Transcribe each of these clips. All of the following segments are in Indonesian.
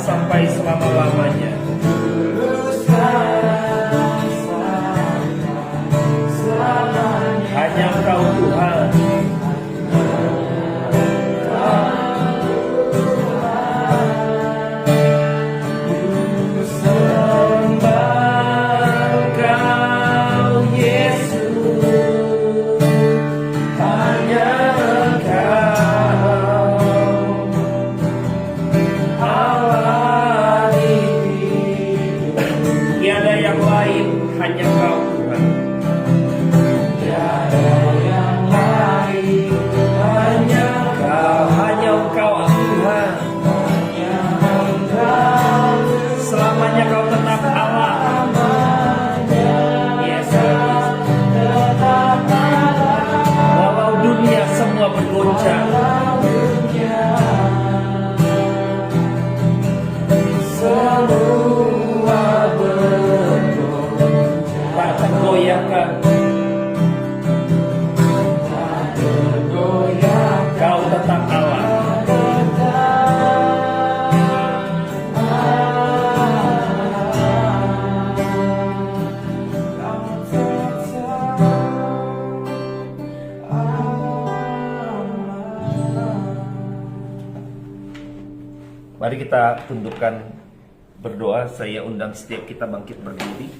Sampai selama-lamanya. Hanya Engkau Tuhan. Mari kita tundukkan berdoa. Saya undang setiap kita bangkit berdiri.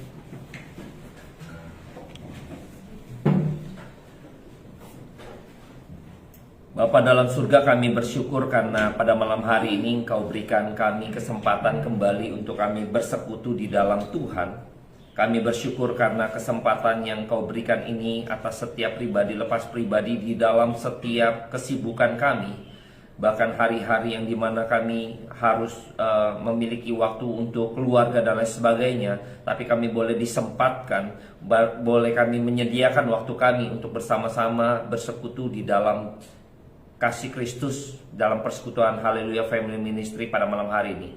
Bapa dalam surga, kami bersyukur karena pada malam hari ini Engkau berikan kami kesempatan kembali untuk kami bersekutu di dalam Tuhan. Kami bersyukur karena kesempatan yang Engkau berikan ini atas setiap pribadi lepas pribadi di dalam setiap kesibukan kami. Bahkan hari-hari yang dimana kami harus memiliki waktu untuk keluarga dan lain sebagainya, tapi kami boleh disempatkan, boleh kami menyediakan waktu kami untuk bersama-sama bersekutu di dalam kasih Kristus, dalam persekutuan Haleluya Family Ministry pada malam hari ini.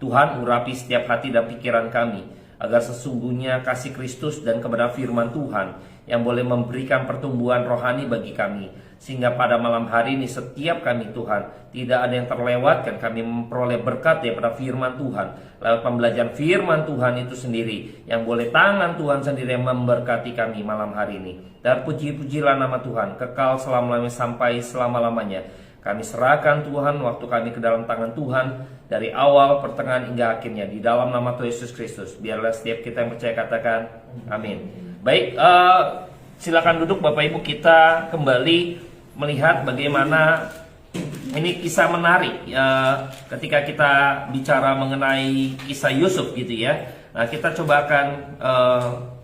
Tuhan, urapi setiap hati dan pikiran kami, agar sesungguhnya kasih Kristus dan kebenaran firman Tuhan yang boleh memberikan pertumbuhan rohani bagi kami, sehingga pada malam hari ini setiap kami Tuhan tidak ada yang terlewatkan. Kami memperoleh berkat daripada firman Tuhan lewat pembelajaran firman Tuhan itu sendiri, yang boleh tangan Tuhan sendiri yang memberkati kami malam hari ini. Dan puji-pujilah nama Tuhan kekal selama-lamanya sampai selama-lamanya. Kami serahkan Tuhan waktu kami ke dalam tangan Tuhan, dari awal, pertengahan hingga akhirnya, di dalam nama Tuhan Yesus Kristus. Biarlah setiap kita yang percaya katakan amin. Baik, silakan duduk Bapak Ibu. Kita kembali melihat bagaimana ini kisah menarik ketika kita bicara mengenai kisah Yusuf gitu ya. Nah, kita coba akan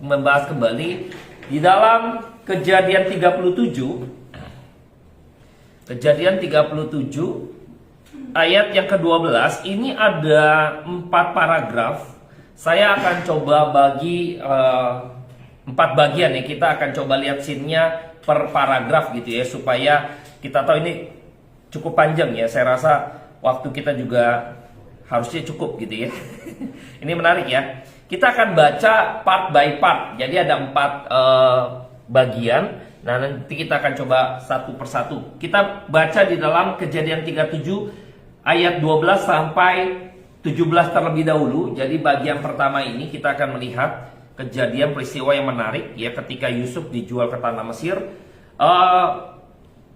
membahas kembali di dalam Kejadian 37. Kejadian 37 ayat yang ke-12. Ini ada 4 paragraf. Saya akan coba bagi 4 bagian ya. Kita akan coba lihat scene-nya per paragraf gitu ya, supaya kita tahu ini cukup panjang ya. Saya rasa waktu kita juga harusnya cukup gitu ya. Ini menarik ya. Kita akan baca part by part. Jadi ada 4 bagian. Nah, nanti kita akan coba satu persatu. Kita baca di dalam Kejadian 37 ayat 12 sampai 17 terlebih dahulu. Jadi bagian pertama ini kita akan melihat kejadian peristiwa yang menarik ya, ketika Yusuf dijual ke tanah Mesir.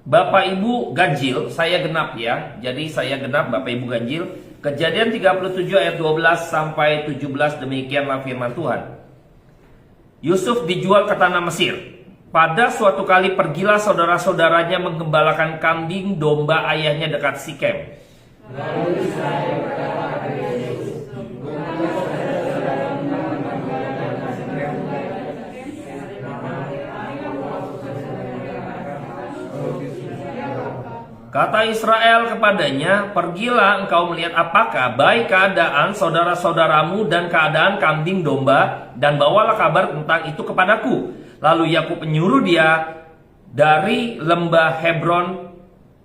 Bapak Ibu ganjil, saya genap ya. Jadi saya genap, Bapak Ibu ganjil. Kejadian 37 ayat 12 sampai 17, demikianlah firman Tuhan. Yusuf dijual ke tanah Mesir. Pada suatu kali pergilah saudara-saudaranya menggembalakan kambing domba ayahnya dekat Sikem. Lalu Israel berkata kepada Yusuf, kata Israel kepadanya, pergilah engkau melihat apakah baik keadaan saudara-saudaramu dan keadaan kambing domba, dan bawalah kabar tentang itu kepadaku. Lalu Yakub menyuruh dia dari lembah Hebron,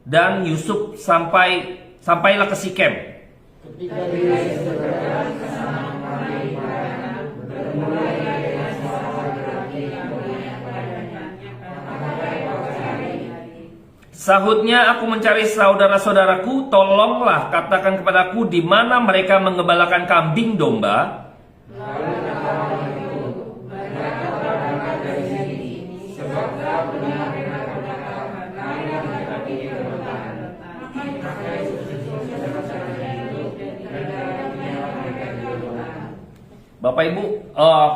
dan Yusuf sampailah ke Sikem. Ketika dia berjalan ke sana kemari, bermula dengan suara laki-laki yang bertanya padanya, apakah kau cari? Sahutnya, aku mencari saudara-saudaraku, tolonglah katakan kepadaku di mana mereka menggembalakan kambing domba. Lalu kata itu, mereka berangkat dari sini, sebab kau benar katakan, kami akan pergi ke hutan. Maka Yusuf saudara-saudaranya itu dan mereka di hutan. Bapak Ibu,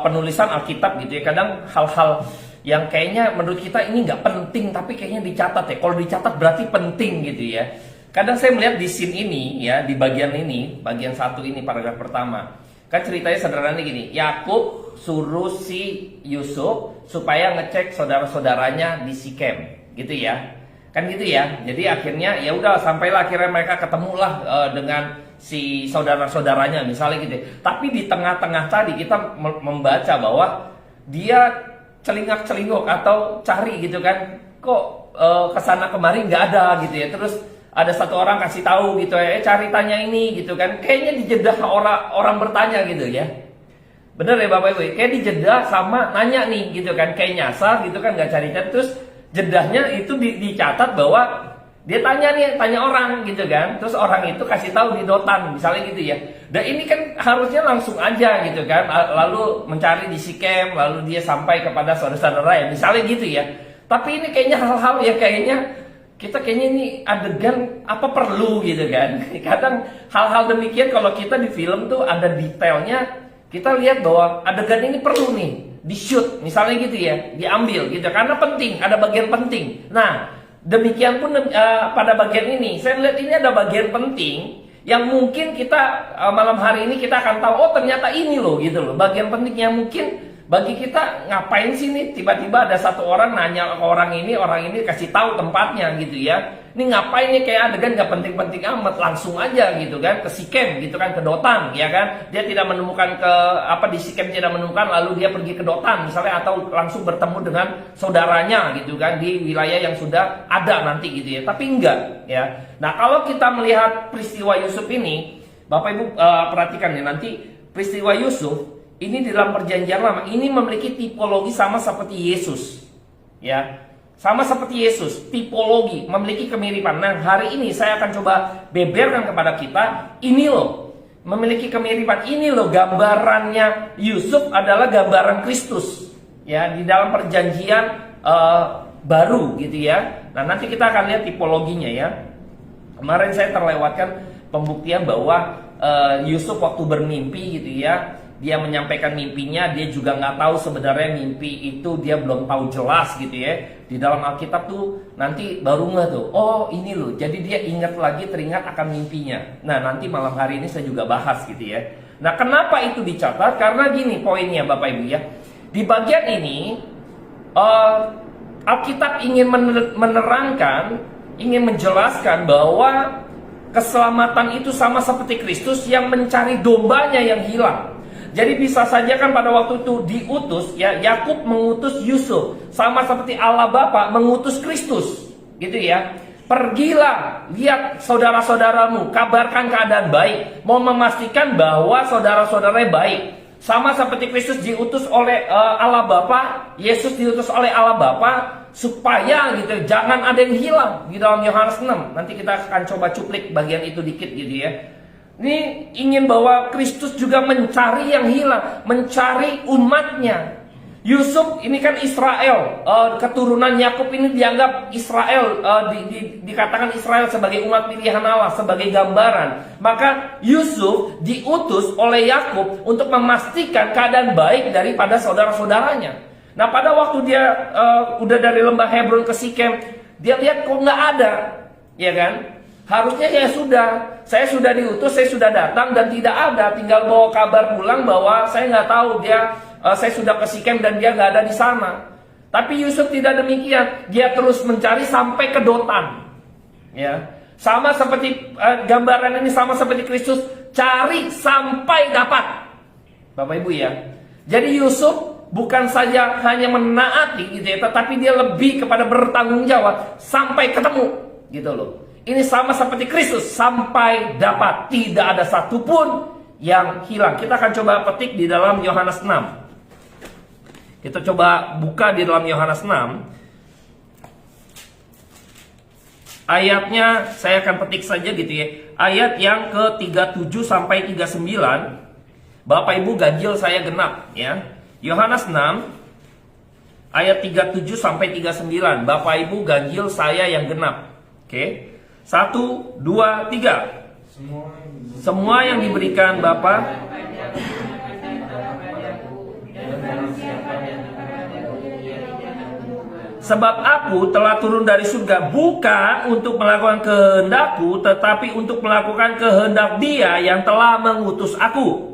penulisan Alkitab gitu ya, kadang hal-hal yang kayaknya menurut kita ini nggak penting, tapi kayaknya dicatat ya. Kalau dicatat berarti penting gitu ya. Kadang saya melihat di scene ini ya, di bagian ini, bagian 1 ini, paragraf pertama. Kan ceritanya sederhana gini, Yakub suruh si Yusuf supaya ngecek saudara-saudaranya di Sikem, gitu ya. Kan gitu ya. Jadi akhirnya ya udah, sampailah akhirnya mereka ketemulah dengan si saudara-saudaranya misalnya gitu. Tapi di tengah-tengah tadi kita membaca bahwa dia celingak-celinguk atau cari gitu kan, kok kesana kemari nggak ada gitu ya. Terus ada satu orang kasih tahu gitu ya, cari tanya ini gitu kan. Kayaknya dijedah orang bertanya gitu ya. Bener ya Bapak Ibu, kayak dijedah sama nanya nih gitu kan, kayak nyasar gitu kan, nggak cari. Terus jedahnya itu dicatat bahwa dia tanya orang gitu kan. Terus orang itu kasih tahu di Dotan misalnya gitu ya. Dan ini kan harusnya langsung aja gitu kan, lalu mencari di Sikem, lalu dia sampai kepada saudara-saudara ya misalnya gitu ya. Tapi ini kayaknya hal-hal yang kayaknya ini adegan apa perlu gitu kan. Kadang hal-hal demikian kalau kita di film tuh ada detailnya, kita lihat bahwa adegan ini perlu nih di shoot misalnya gitu ya, diambil gitu karena penting, ada bagian penting. Nah, demikian pun pada bagian ini, saya lihat ini ada bagian penting yang mungkin kita malam hari ini kita akan tahu, oh ternyata ini loh gitu loh, bagian pentingnya. Mungkin bagi kita, ngapain sih nih tiba-tiba ada satu orang nanya ke orang ini kasih tahu tempatnya gitu ya. Ini ngapain nih, kayak adegan gak penting-penting amat, langsung aja gitu kan ke Sikem gitu kan, ke Dotan ya kan. Dia tidak menemukan di Sikem tidak menemukan, lalu dia pergi ke Dotan misalnya, atau langsung bertemu dengan saudaranya gitu kan di wilayah yang sudah ada nanti gitu ya. Tapi enggak ya. Nah, kalau kita melihat peristiwa Yusuf ini, Bapak Ibu perhatikan ya, nanti peristiwa Yusuf ini di dalam perjanjian lama ini memiliki tipologi sama seperti Yesus ya. Sama seperti Yesus, tipologi, memiliki kemiripan. Nah, hari ini saya akan coba beberkan kepada kita, ini loh, memiliki kemiripan. Ini loh gambarannya Yusuf adalah gambaran Kristus ya, di dalam perjanjian baru gitu ya. Nah, nanti kita akan lihat tipologinya ya. Kemarin saya terlewatkan pembuktian bahwa Yusuf waktu bermimpi gitu ya, dia menyampaikan mimpinya, dia juga nggak tahu sebenarnya mimpi itu, dia belum tahu jelas gitu ya. Di dalam Alkitab tuh nanti baru nggak tuh, oh ini loh, jadi dia ingat lagi, teringat akan mimpinya. Nah, nanti malam hari ini saya juga bahas gitu ya. Nah, kenapa itu dicatat? Karena gini poinnya Bapak Ibu ya. Di bagian ini Alkitab ingin menerangkan, ingin menjelaskan bahwa keselamatan itu sama seperti Kristus yang mencari dombanya yang hilang. Jadi bisa saja kan pada waktu itu diutus ya, Yakub mengutus Yusuf, sama seperti Allah Bapa mengutus Kristus, gitu ya. Pergilah, lihat saudara-saudaramu, kabarkan keadaan baik, mau memastikan bahwa saudara-saudaranya baik. Sama seperti Kristus diutus oleh Allah Bapa, Yesus diutus oleh Allah Bapa supaya gitu, jangan ada yang hilang di dalam Yohanes 6. Nanti kita akan coba cuplik bagian itu dikit gitu ya. Ini ingin bahwa Kristus juga mencari yang hilang, mencari umatnya. Yusuf ini kan Israel, keturunan Yakub ini dianggap Israel, dikatakan Israel sebagai umat pilihan Allah, sebagai gambaran. Maka Yusuf diutus oleh Yakub untuk memastikan keadaan baik daripada saudara-saudaranya. Nah, pada waktu dia udah dari lembah Hebron ke Sikem, dia lihat kok nggak ada, ya kan? Harusnya ya sudah, saya sudah diutus, saya sudah datang dan tidak ada, tinggal bawa kabar pulang bahwa saya nggak tahu saya sudah ke Sikem dan dia nggak ada di sana. Tapi Yusuf tidak demikian, dia terus mencari sampai ke Dotan. Ya, sama seperti gambaran ini sama seperti Kristus, cari sampai dapat, Bapak Ibu ya. Jadi Yusuf bukan saja hanya menaati gitu ya, tetapi dia lebih kepada bertanggung jawab sampai ketemu, gitu loh. Ini sama seperti Kristus, sampai dapat, tidak ada satupun yang hilang. Kita akan coba petik di dalam Yohanes 6. Kita coba buka di dalam Yohanes 6. Ayatnya saya akan petik saja gitu ya. Ayat yang ke-37 sampai 39. Bapak Ibu ganjil saya genap ya. Yohanes 6 ayat 37 sampai 39. Bapak Ibu ganjil saya yang genap. Oke. 1, 2, 3. Semua yang diberikan Bapa sebab aku telah turun dari surga bukan untuk melakukan kehendakku, tetapi untuk melakukan kehendak Dia yang telah mengutus aku.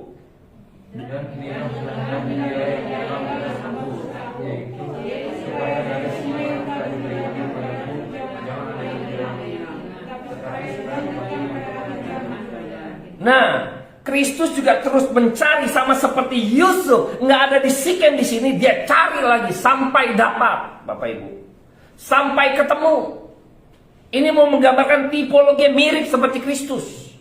Nah, Kristus juga terus mencari sama seperti Yusuf, nggak ada di Sikem di sini, dia cari lagi sampai dapat, Bapak Ibu, sampai ketemu. Ini mau menggambarkan tipologi mirip seperti Kristus.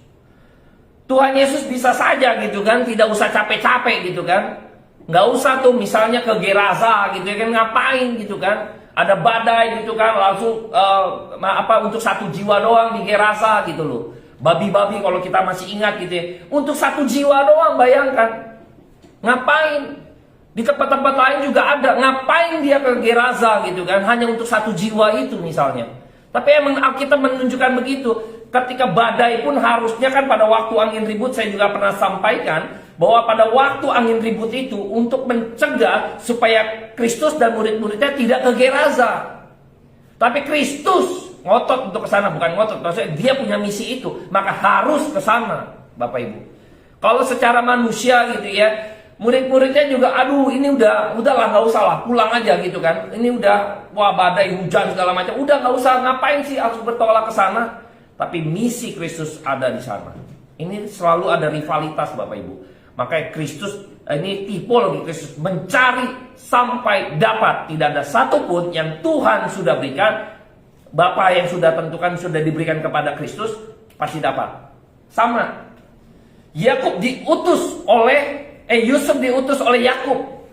Tuhan Yesus bisa saja gitu kan, tidak usah capek-capek gitu kan, nggak usah tuh misalnya ke Gerasa gitu kan, ngapain gitu kan, ada badai gitu kan, langsung untuk 1 jiwa doang di Gerasa gitu loh. Babi-babi kalau kita masih ingat gitu ya. Untuk 1 jiwa doang, bayangkan. Ngapain? Di tempat-tempat lain juga ada. Ngapain dia ke Gerasa gitu kan? Hanya untuk 1 jiwa itu misalnya. Tapi emang Alkitab menunjukkan begitu. Ketika badai pun harusnya kan pada waktu angin ribut, saya juga pernah sampaikan bahwa pada waktu angin ribut itu untuk mencegah supaya Kristus dan murid-muridnya tidak ke Gerasa. Tapi Kristus ngotot untuk ke sana, bukan ngotot, maksudnya dia punya misi itu, maka harus ke sana, Bapak Ibu. Kalau secara manusia gitu ya, murid-muridnya juga, aduh ini udahlah nggak usah lah, pulang aja gitu kan. Ini udah wah badai, hujan segala macam, udah nggak usah, ngapain sih harus bertolak ke sana? Tapi misi Kristus ada di sana. Ini selalu ada rivalitas, Bapak Ibu. Makanya Kristus, ini tipologi Kristus, mencari sampai dapat. Tidak ada satupun yang Tuhan sudah berikan, Bapa yang sudah tentukan, sudah diberikan kepada Kristus, pasti dapat. Sama. Yakub diutus oleh Yusuf diutus oleh Yakub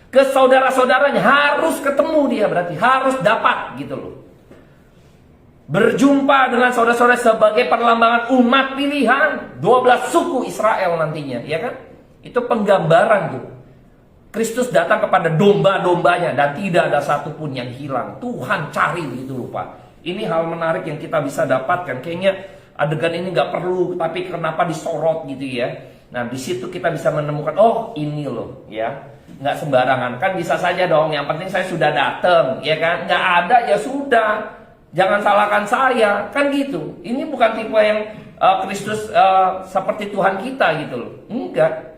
ke saudara-saudaranya, harus ketemu dia, berarti harus dapat gitu loh. Berjumpa dengan saudara-saudara sebagai perlambangan umat pilihan 12 suku Israel nantinya, ya kan? Itu penggambaran tuh. Kristus datang kepada domba-dombanya dan tidak ada satupun yang hilang. Tuhan cari gitu loh Pak. Ini hal menarik yang kita bisa dapatkan. Kayaknya adegan ini nggak perlu, tapi kenapa disorot gitu ya? Nah di situ kita bisa menemukan, oh ini loh ya, nggak sembarangan. Kan bisa saja dong. Yang penting saya sudah datang, ya kan? Nggak ada ya sudah. Jangan salahkan saya, kan gitu. Ini bukan tipe yang Kristus seperti Tuhan kita gitu loh. Enggak.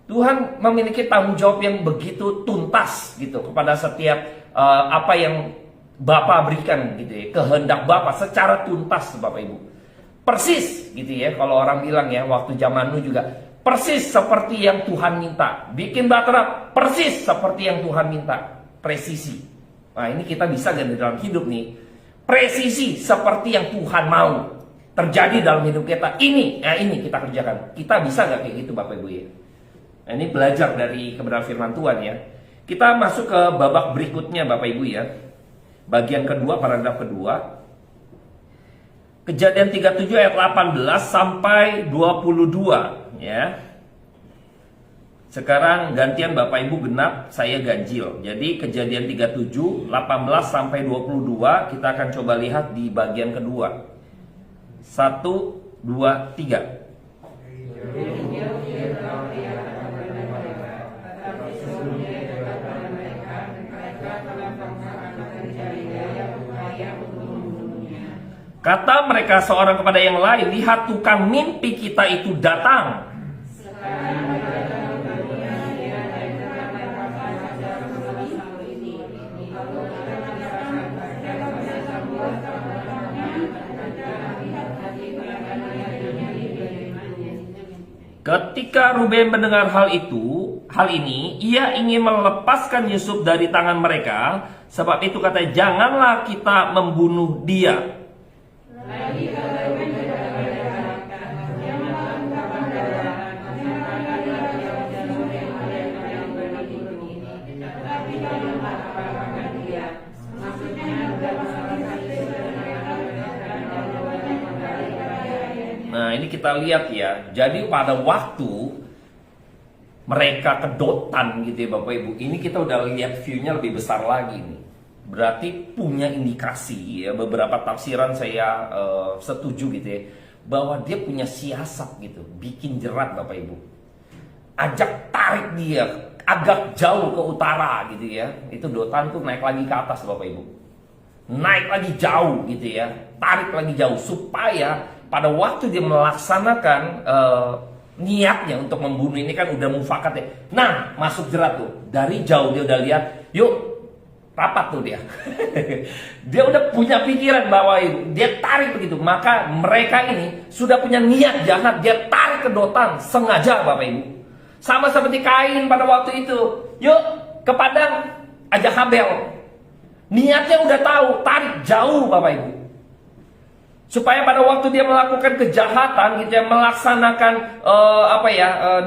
Tuhan memiliki tanggung jawab yang begitu tuntas gitu kepada setiap apa yang Bapa berikan gitu ya, kehendak Bapa secara tuntas Bapak Ibu. Persis gitu ya, kalau orang bilang ya waktu zaman Nuh juga persis seperti yang Tuhan minta. Bikin bahtera persis seperti yang Tuhan minta. Presisi. Nah, ini kita bisa gak di dalam hidup nih? Presisi seperti yang Tuhan mau terjadi dalam hidup kita. Ini kita kerjakan. Kita bisa gak kayak gitu Bapak Ibu ya? Nah, ini belajar dari kebenaran firman Tuhan ya. Kita masuk ke babak berikutnya Bapak Ibu ya. Bagian kedua, paragraf kedua. Kejadian 37 ayat 18 sampai 22 ya. Sekarang gantian Bapak Ibu genap, saya ganjil. Jadi kejadian 37 18 sampai 22 kita akan coba lihat di bagian kedua. 1 2 3. Kata mereka seorang kepada yang lain, lihat tukang mimpi kita itu datang. Ketika Ruben mendengar hal ini, ia ingin melepaskan Yusuf dari tangan mereka. Sebab itu katanya, janganlah kita membunuh dia. Nah, ini kita lihat ya. Jadi pada waktu mereka kedotan gitu ya Bapak Ibu. Ini kita udah lihat view-nya lebih besar lagi nih. Berarti punya indikasi ya, beberapa tafsiran saya setuju gitu ya, bahwa dia punya siasat gitu, bikin jerat Bapak Ibu. Ajak tarik dia agak jauh ke utara gitu ya. Itu Dotan tuh naik lagi ke atas Bapak Ibu. Naik lagi jauh gitu ya, tarik lagi jauh supaya pada waktu dia melaksanakan niatnya untuk membunuh ini kan udah mufakat ya. Nah, masuk jerat tuh. Dari jauh dia udah lihat, yuk rapat tuh dia. Dia udah punya pikiran bahwa dia tarik begitu. Maka mereka ini sudah punya niat jahat. Dia tarik ke Dotan sengaja Bapak Ibu. Sama seperti Kain pada waktu itu. Yuk ke padang ajak Habel. Niatnya udah tahu, tarik jauh Bapak Ibu. Supaya pada waktu dia melakukan kejahatan gitu ya, melaksanakan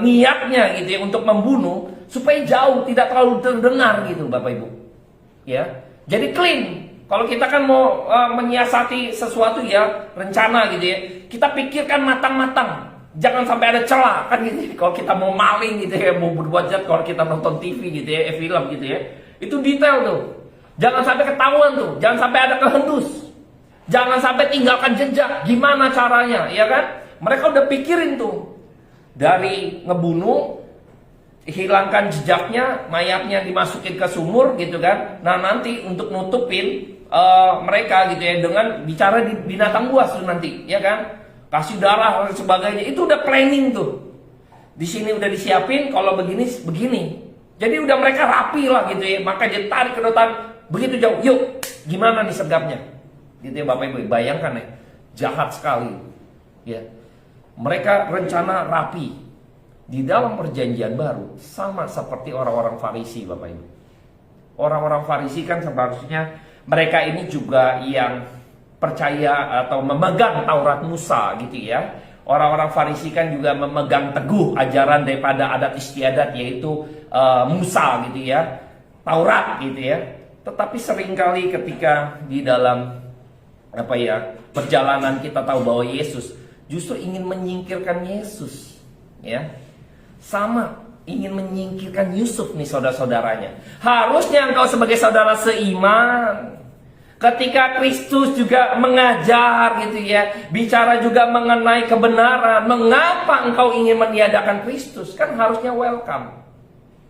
niatnya gitu ya untuk membunuh, supaya jauh, tidak terlalu terdengar gitu Bapak Ibu. Ya, jadi clean. Kalau kita kan mau menyiasati sesuatu ya, rencana gitu ya, kita pikirkan matang-matang. Jangan sampai ada celah kan gitu. Kalau kita mau maling gitu ya, mau berbuat jahat, kalau kita nonton TV gitu ya, film gitu ya, itu detail tuh. Jangan sampai ketahuan tuh, jangan sampai ada kehendus. Jangan sampai tinggalkan jejak. Gimana caranya, ya kan? Mereka udah pikirin tuh. Dari ngebunuh, hilangkan jejaknya, mayatnya dimasukin ke sumur gitu kan. Nah nanti untuk nutupin mereka gitu ya, dengan bicara di binatang buas tuh nanti, ya kan? Kasih darah dan sebagainya. Itu udah planning tuh. Di sini udah disiapin, kalau begini begini. Jadi udah mereka rapi lah gitu ya. Maka dia tarik ke Dotan begitu jauh. Yuk, gimana nih sergapnya? Gitu ya Bapak Ibu, bayangkan ya, jahat sekali ya. Mereka rencana rapi di dalam perjanjian baru, sama seperti orang-orang Farisi Bapak Ibu. Orang-orang Farisi kan seharusnya mereka ini juga yang percaya atau memegang Taurat Musa gitu ya. Orang-orang Farisi kan juga memegang teguh ajaran daripada adat istiadat, yaitu Musa gitu ya, Taurat gitu ya. Tetapi seringkali ketika di dalam perjalanan kita tahu bahwa Yesus justru ingin menyingkirkan Yesus ya. Sama ingin menyingkirkan Yusuf nih saudara-saudaranya. Harusnya engkau sebagai saudara seiman, ketika Kristus juga mengajar gitu ya, bicara juga mengenai kebenaran, mengapa engkau ingin meniadakan Kristus? Kan harusnya welcome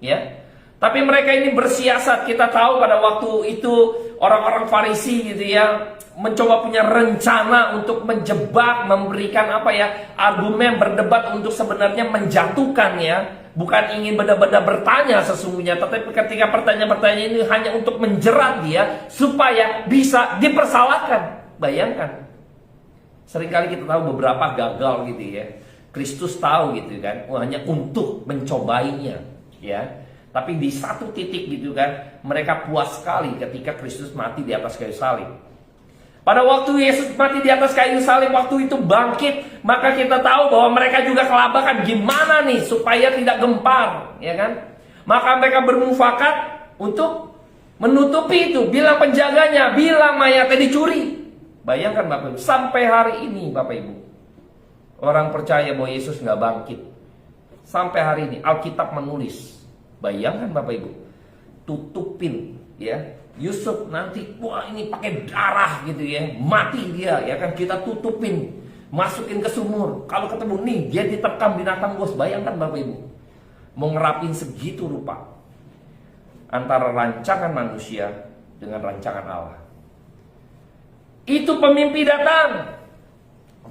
ya. Tapi mereka ini bersiasat. Kita tahu pada waktu itu orang-orang Farisi gitu ya, mencoba punya rencana untuk menjebak, memberikan argumen, berdebat untuk sebenarnya menjatuhkan ya. Bukan ingin benar-benar bertanya sesungguhnya, tetapi ketika pertanyaan-pertanyaan ini hanya untuk menjerat dia supaya bisa dipersalahkan. Bayangkan, seringkali kita tahu beberapa gagal gitu ya. Kristus tahu gitu kan, hanya untuk mencobainya ya. Tapi di satu titik gitu kan, mereka puas sekali ketika Kristus mati di atas kayu salib. Pada waktu Yesus mati di atas kayu salib, waktu itu bangkit, maka kita tahu bahwa mereka juga kelabakan. Gimana nih supaya tidak gempar, ya kan? Maka mereka bermufakat untuk menutupi itu. Bilang penjaganya, bilang mayatnya dicuri. Bayangkan Bapak Ibu, sampai hari ini Bapak Ibu, orang percaya bahwa Yesus nggak bangkit. Sampai hari ini Alkitab menulis, bayangkan Bapak Ibu, tutupin ya. Yusuf nanti, wah ini pakai darah gitu ya, mati dia ya kan, kita tutupin, masukin ke sumur. Kalau ketemu nih, dia diterkam binatang buas. Bayangkan Bapak Ibu, mau ngerapin segitu rupa antara rancangan manusia dengan rancangan Allah. Itu pemimpi datang,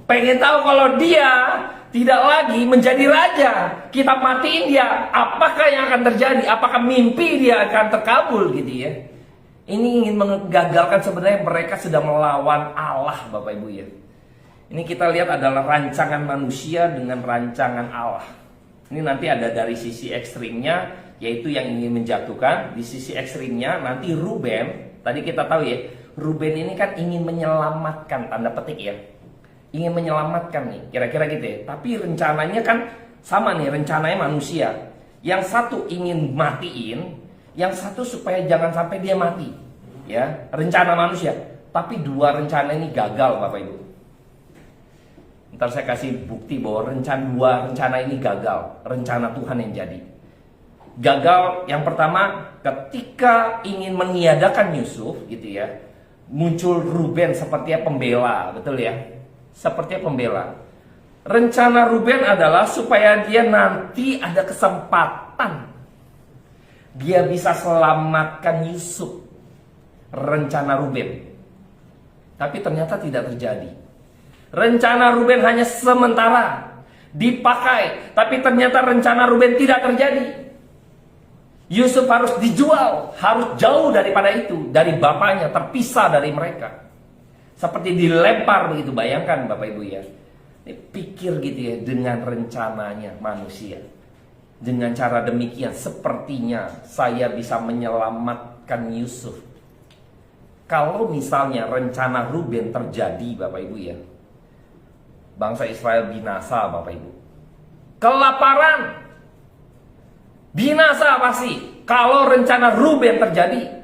pengen tahu kalau dia tidak lagi menjadi raja, kita matiin dia, apakah yang akan terjadi? Apakah mimpi dia akan terkabul gitu ya? Ini ingin menggagalkan, sebenarnya mereka sedang melawan Allah Bapak Ibu ya. Ini kita lihat adalah rancangan manusia dengan rancangan Allah. Ini nanti ada dari sisi ekstrimnya, yaitu yang ingin menjatuhkan. Di sisi ekstrimnya nanti Ruben, tadi kita tahu ya, Ruben ini kan ingin menyelamatkan, tanda petik ya. Ingin menyelamatkan nih, kira-kira gitu ya. Tapi rencananya kan sama nih, rencananya manusia. Yang satu ingin matiin, yang satu supaya jangan sampai dia mati, ya, rencana manusia. Tapi dua rencana ini gagal Bapak Ibu. Ntar saya kasih bukti bahwa dua rencana ini gagal. Rencana Tuhan yang jadi gagal. Yang pertama, ketika ingin meniadakan Yusuf gitu ya, muncul Ruben sepertinya pembela, betul ya, sepertinya pembela. Rencana Ruben adalah supaya dia nanti ada kesempatan, dia bisa selamatkan Yusuf. Rencana Ruben. Tapi ternyata tidak terjadi. Rencana Ruben hanya sementara dipakai, tapi ternyata rencana Ruben tidak terjadi. Yusuf harus dijual, harus jauh daripada itu, dari bapaknya, terpisah dari mereka. Seperti dilempar begitu. Bayangkan Bapak Ibu ya. Pikir gitu ya, dengan rencananya manusia. Dengan cara demikian, sepertinya saya bisa menyelamatkan Yusuf. Kalau misalnya rencana Ruben terjadi Bapak Ibu ya, bangsa Israel binasa Bapak Ibu. Kelaparan, binasa pasti. Kalau rencana Ruben terjadi,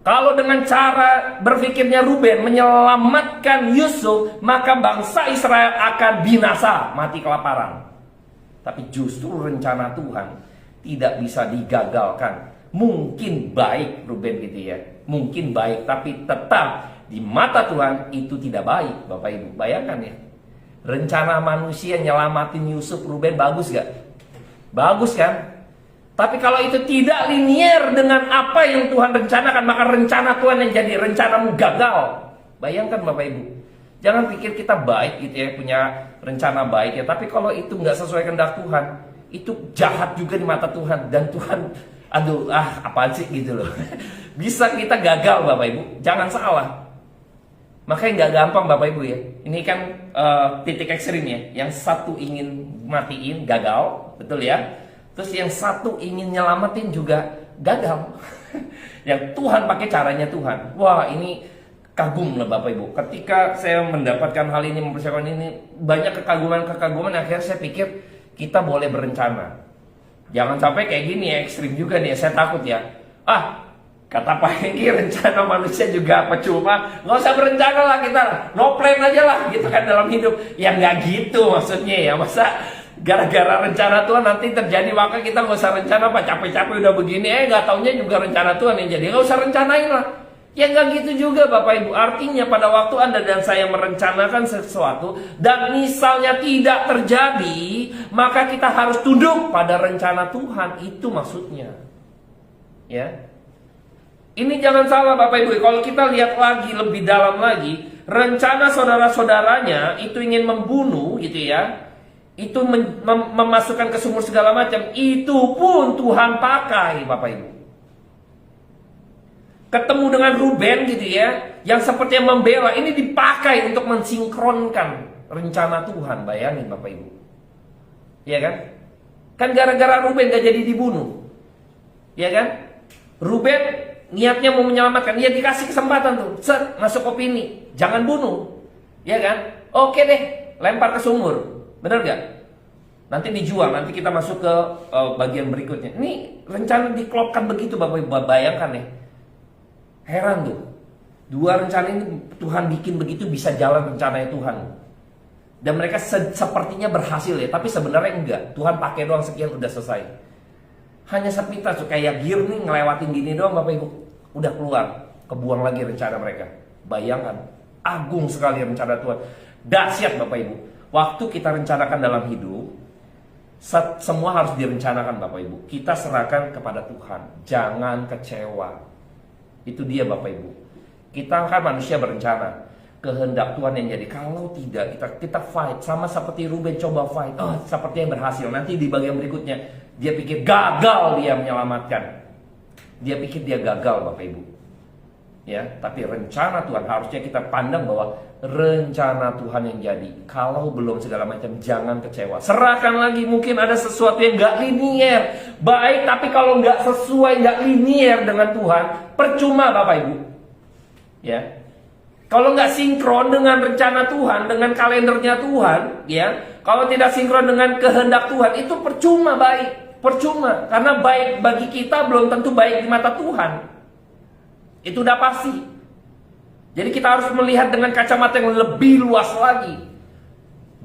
kalau dengan cara berpikirnya Ruben menyelamatkan Yusuf, maka bangsa Israel akan binasa, mati kelaparan. Tapi justru rencana Tuhan tidak bisa digagalkan. Mungkin baik Ruben gitu ya, mungkin baik, tapi tetap di mata Tuhan itu tidak baik Bapak Ibu. Bayangkan ya, rencana manusia nyelamatin Yusuf, Ruben bagus gak? Bagus kan? Tapi kalau itu tidak linier dengan apa yang Tuhan rencanakan, maka rencana Tuhan yang jadi rencanamu gagal. Bayangkan Bapak Ibu, jangan pikir kita baik gitu ya, punya rencana baik ya, tapi kalau itu nggak sesuai kehendak Tuhan, itu jahat juga di mata Tuhan. Dan Tuhan, apaan sih gitu loh. Bisa kita gagal Bapak Ibu, jangan salah. Makanya nggak gampang Bapak Ibu ya. Ini kan titik ekstrim ya. Yang satu ingin matiin, gagal, betul ya. Terus yang satu ingin nyelamatin juga gagal. Yang Tuhan pakai caranya Tuhan. Wah, ini kagum lah Bapak Ibu. Ketika saya mendapatkan hal ini, mempersiapkan ini, banyak kekaguman-kekaguman. Akhirnya saya pikir kita boleh berencana. Jangan sampai kayak gini ya, ekstrim juga nih. Saya takut ya. Kata Pak Hengki, rencana manusia juga percuma. Nggak usah berencana lah kita. No plan aja lah gitu kan dalam hidup. Ya nggak gitu maksudnya ya. Masa gara-gara rencana Tuhan nanti terjadi, maka kita nggak usah rencana Pak, capek-capek udah begini, nggak taunya juga rencana Tuhan yang jadi. Nggak usah rencanain lah. Ya nggak gitu juga Bapak Ibu. Artinya pada waktu Anda dan saya merencanakan sesuatu dan misalnya tidak terjadi, maka kita harus tunduk pada rencana Tuhan. Itu maksudnya. Ya. Ini jangan salah Bapak Ibu. Kalau kita lihat lagi lebih dalam lagi, rencana saudara-saudaranya itu ingin membunuh gitu ya, itu memasukkan ke sumur segala macam, itu pun Tuhan pakai, Bapak Ibu. Ketemu dengan Ruben gitu ya, yang sepertinya membela, ini dipakai untuk mensinkronkan rencana Tuhan. Bayangin Bapak Ibu, ya kan? Kan gara-gara Ruben gak jadi dibunuh, ya kan? Ruben niatnya mau menyelamatkan, dia dikasih kesempatan tuh, set, masuk opini, jangan bunuh, ya kan? Oke deh, lempar ke sumur, bener gak? Nanti dijual, nanti kita masuk ke bagian berikutnya. Ini rencana diklopkan begitu Bapak Ibu, bayangkan ya. Heran tuh, dua rencana ini Tuhan bikin begitu bisa jalan rencananya Tuhan. Dan mereka sepertinya berhasil ya, tapi sebenarnya enggak. Tuhan pakai doang sekian udah selesai. Hanya sepintas tuh, kayak gear nih ngelewatin gini doang Bapak Ibu, udah keluar, kebuang lagi rencana mereka. Bayangkan, agung sekali rencana Tuhan. Dahsyat Bapak Ibu. Waktu kita rencanakan dalam hidup, semua harus direncanakan Bapak Ibu. Kita serahkan kepada Tuhan, jangan kecewa. Itu dia Bapak Ibu. Kita kan manusia berencana, kehendak Tuhan yang jadi. Kalau tidak, kita fight. Sama seperti Ruben coba fight, seperti yang berhasil. Nanti di bagian berikutnya dia pikir gagal dia menyelamatkan. Dia pikir dia gagal Bapak Ibu. Ya, tapi rencana Tuhan harusnya kita pandang bahwa rencana Tuhan yang jadi. Kalau belum segala macam, jangan kecewa. Serahkan lagi, mungkin ada sesuatu yang gak linier. Baik, tapi kalau gak sesuai, gak linier dengan Tuhan, percuma Bapak Ibu. Ya, kalau nggak sinkron dengan rencana Tuhan, dengan kalendernya Tuhan, ya, kalau tidak sinkron dengan kehendak Tuhan, itu percuma baik, percuma, karena baik bagi kita belum tentu baik di mata Tuhan. Itu udah pasti. Jadi kita harus melihat dengan kacamata yang lebih luas lagi.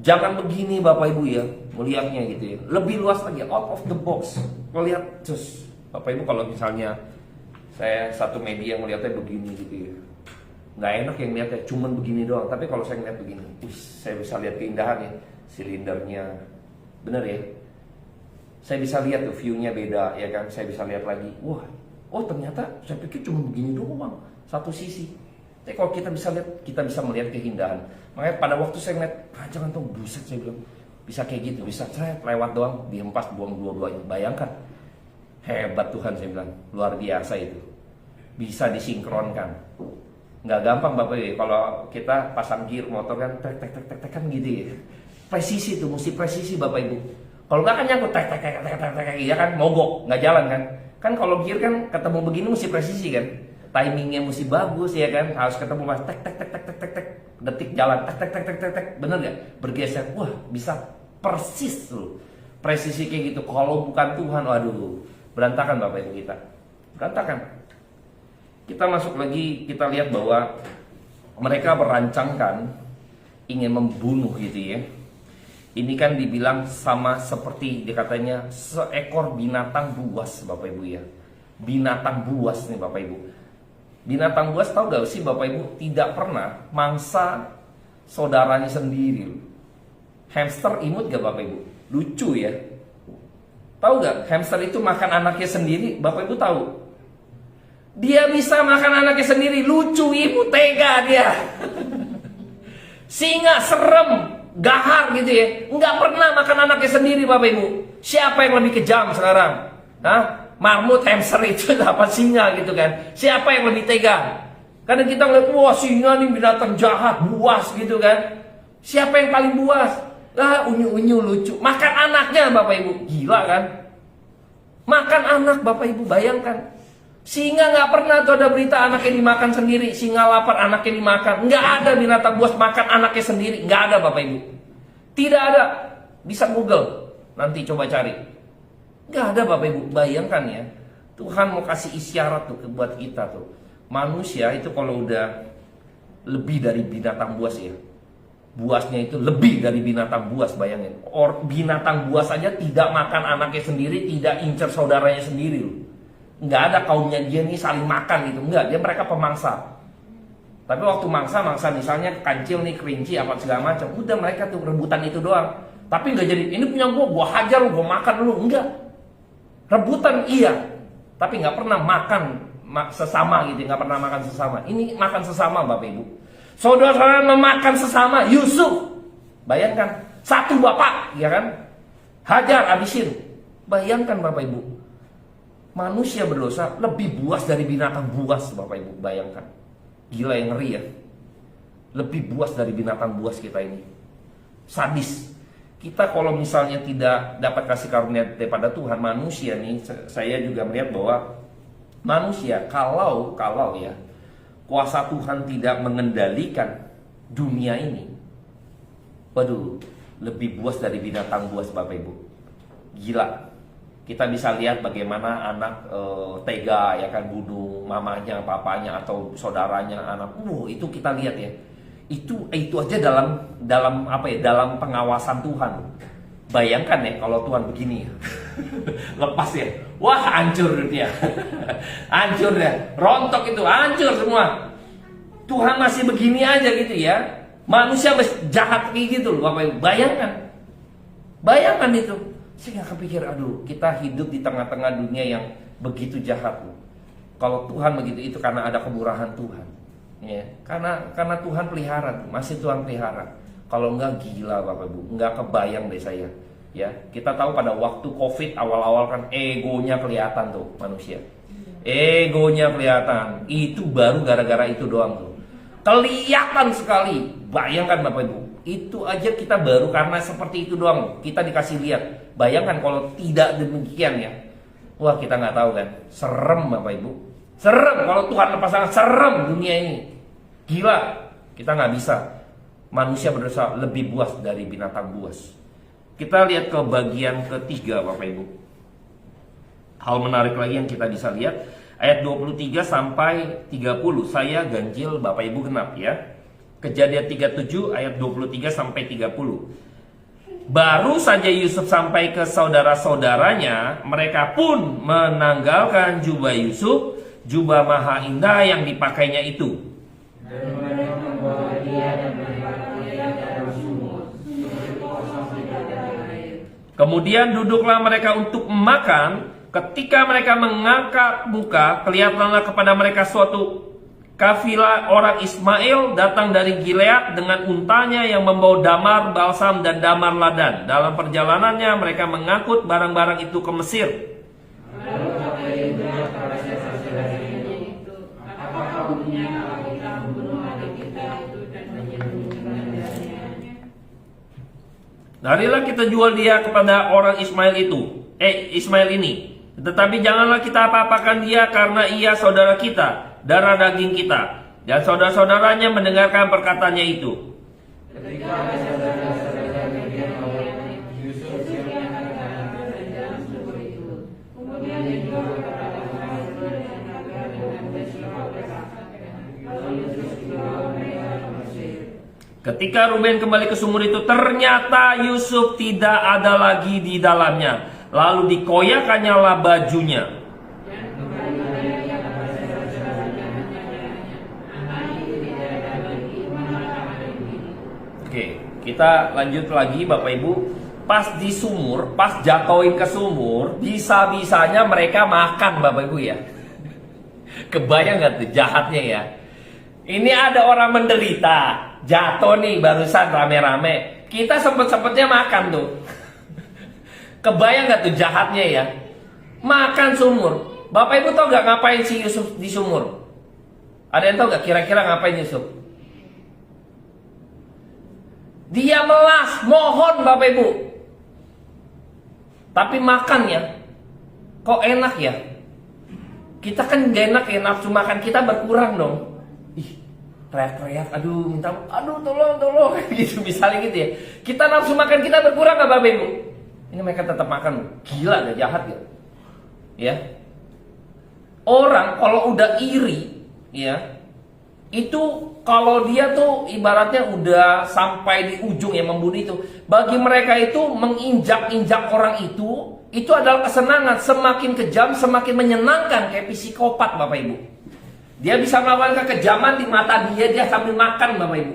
Jangan begini Bapak Ibu ya, melihatnya gitu ya, lebih luas lagi, out of the box. Melihat, terus Bapak Ibu kalau misalnya saya satu media melihatnya begini gitu ya, nggak enak yang lihatnya cuman begini doang. Tapi kalau saya ngeliat begini, saya bisa lihat keindahannya, silindernya, bener ya. Saya bisa lihat tuh view-nya beda ya kan. Saya bisa lihat lagi, wah, oh ternyata saya pikir cuma begini doang, satu sisi. Tapi kalau kita bisa lihat, kita bisa melihat keindahan. Makanya pada waktu saya ngeliat, jangan tuh buset, saya bilang, bisa kayak gitu, bisa saya lewat doang, dihempas, buang dua-duanya. Bayangkan, hebat Tuhan, saya bilang, luar biasa itu. Bisa disinkronkan. Nggak gampang Bapak Ibu, kalau kita pasang gear motor kan tek tek tek tek tek kan gitu ya. Presisi tuh, mesti presisi Bapak Ibu. Kalau nggak kan nyangkut tek tek tek tek tek tek ya kan, mogok, nggak jalan kan. Kan kalau gear kan ketemu begini mesti presisi kan. Timingnya mesti bagus ya kan, harus ketemu pas tek tek tek tek tek tek tek, detik jalan tek tek tek tek tek tek, bener nggak? Bergeser, wah bisa persis tuh. Presisi kayak gitu. Kalau bukan Tuhan, waduh, berantakan Bapak Ibu kita. Berantakan. Kita masuk lagi, kita lihat bahwa mereka merancangkan ingin membunuh gitu ya. Ini kan dibilang sama seperti dikatanya seekor binatang buas Bapak Ibu ya. Binatang buas nih Bapak Ibu. Binatang buas tahu gak sih Bapak Ibu, tidak pernah mangsa saudaranya sendiri. Hamster imut gak Bapak Ibu? Lucu ya. Tahu gak hamster itu makan anaknya sendiri? Bapak Ibu tahu? Dia bisa makan anaknya sendiri, lucu, ibu tega dia. Singa serem, gahar gitu ya, nggak pernah makan anaknya sendiri Bapak Ibu. Siapa yang lebih kejam sekarang? Hah? Marmut, hamster itu apa singa gitu kan? Siapa yang lebih tega? Karena kita ngeliat, wah singa nih binatang jahat, buas gitu kan? Siapa yang paling buas? Unyu-unyu lucu, makan anaknya Bapak Ibu, gila kan? Makan anak Bapak Ibu, bayangkan. Singa nggak pernah tuh ada berita anaknya dimakan sendiri. Singa lapar, anaknya dimakan. Nggak ada binatang buas makan anaknya sendiri. Nggak ada Bapak Ibu. Tidak ada. Bisa Google. Nanti coba cari. Nggak ada Bapak Ibu. Bayangkan ya. Tuhan mau kasih isyarat tuh buat kita tuh. Manusia itu kalau udah lebih dari binatang buas ya. Buasnya itu lebih dari binatang buas, bayangin. Binatang buas saja tidak makan anaknya sendiri, tidak incer saudaranya sendiri loh. Nggak ada kaumnya dia nih saling makan gitu, enggak, dia mereka pemangsa. Tapi waktu mangsa misalnya kancil nih, kerinci apa segala macam, udah mereka tuh rebutan itu doang. Tapi nggak jadi ini punya gua hajar lu, gua makan lu, enggak. Rebutan iya, tapi nggak pernah makan sesama gitu, nggak pernah makan sesama. Ini makan sesama Bapak Ibu. Saudara-saudara memakan sesama, Yusuf. Bayangkan, satu bapak, ya kan? Hajar, habisin. Bayangkan Bapak Ibu, manusia berdosa lebih buas dari binatang buas, Bapak Ibu. Bayangkan, gila yang ngeri ya. Lebih buas dari binatang buas kita ini. Sadis. Kita kalau misalnya tidak dapat kasih karunia daripada Tuhan, manusia nih, saya juga melihat bahwa manusia kalau ya kuasa Tuhan tidak mengendalikan dunia ini, waduh, lebih buas dari binatang buas, Bapak Ibu. Gila. Kita bisa lihat bagaimana anak tega ya kan, bunuh mamanya, papanya atau saudaranya, anak. Itu kita lihat ya. Itu aja dalam apa ya? Dalam pengawasan Tuhan. Bayangkan ya kalau Tuhan begini. Lepas ya. Wah, hancur dunia. Hancur ya. Rontok itu, hancur semua. Tuhan masih begini aja gitu ya. Manusia jahat kayak gitu loh, Bapak Ibu. Bayangkan itu. Saya gak kepikir, aduh, kita hidup di tengah-tengah dunia yang begitu jahat loh. Kalau Tuhan begitu, itu karena ada kemurahan Tuhan. Ya, karena Tuhan pelihara, masih Tuhan pelihara. Kalau enggak, gila Bapak Ibu, enggak kebayang deh saya. Ya, kita tahu pada waktu Covid awal-awal kan egonya kelihatan tuh manusia. Egonya kelihatan. Itu baru gara-gara itu doang tuh. Kelihatan sekali. Bayangkan Bapak Ibu, itu aja kita baru karena seperti itu doang kita dikasih lihat. Bayangkan kalau tidak demikian ya. Wah, kita nggak tahu kan. Serem Bapak Ibu. Serem kalau Tuhan lepas tangan, serem dunia ini. Gila. Kita nggak bisa. Manusia berdosa lebih buas dari binatang buas. Kita lihat ke bagian ketiga Bapak Ibu. Hal menarik lagi yang kita bisa lihat, ayat 23 sampai 30. Saya ganjil, Bapak Ibu genap ya. Kejadian 37 ayat 23 sampai 30. Baru saja Yusuf sampai ke saudara-saudaranya, mereka pun menanggalkan jubah Yusuf, jubah maha indah yang dipakainya itu. Kemudian duduklah mereka untuk makan. Ketika mereka mengangkat muka, kelihatanlah kepada mereka suatu kafilah orang Ismail datang dari Gilead dengan untanya yang membawa damar, balsam, dan damar ladan. Dalam perjalanannya mereka mengangkut barang-barang itu ke Mesir. Marilah kita jual dia kepada orang Ismail ini. Tetapi janganlah kita apa-apakan dia, karena ia saudara kita, darah daging kita. Dan saudara-saudaranya mendengarkan perkataannya itu. Ketika Ruben kembali ke sumur itu, ternyata Yusuf tidak ada lagi di dalamnya. Lalu dikoyakannya lah bajunya. Oke, kita lanjut lagi Bapak Ibu. Pas di sumur, pas jatuhin ke sumur, bisa-bisanya mereka makan Bapak Ibu ya. Kebayang gak tuh jahatnya ya. Ini ada orang menderita, jatuh nih barusan rame-rame. Kita sempet-sempetnya makan tuh. Kebayang gak tuh jahatnya ya. Makan sumur. Bapak Ibu tau gak ngapain si Yusuf di sumur? Ada yang tau gak kira-kira ngapain Yusuf? Dia melas, mohon Bapak Ibu. Tapi makan ya, kok enak ya? Kita kan gak enak ya, nafsu makan kita berkurang dong. Ih, teriak-teriak, aduh tolong gitu misalnya gitu ya. Kita nafsu makan kita berkurang gak Bapak Ibu? Ini mereka tetap makan. Gila, gak jahat ya? Ya. Orang kalau udah iri, ya, itu kalau dia tuh ibaratnya udah sampai di ujung yang membunuh itu, bagi mereka itu menginjak-injak orang itu adalah kesenangan. Semakin kejam, semakin menyenangkan, kayak psikopat Bapak Ibu. Dia bisa melakukan kekejaman di mata dia sambil makan Bapak Ibu.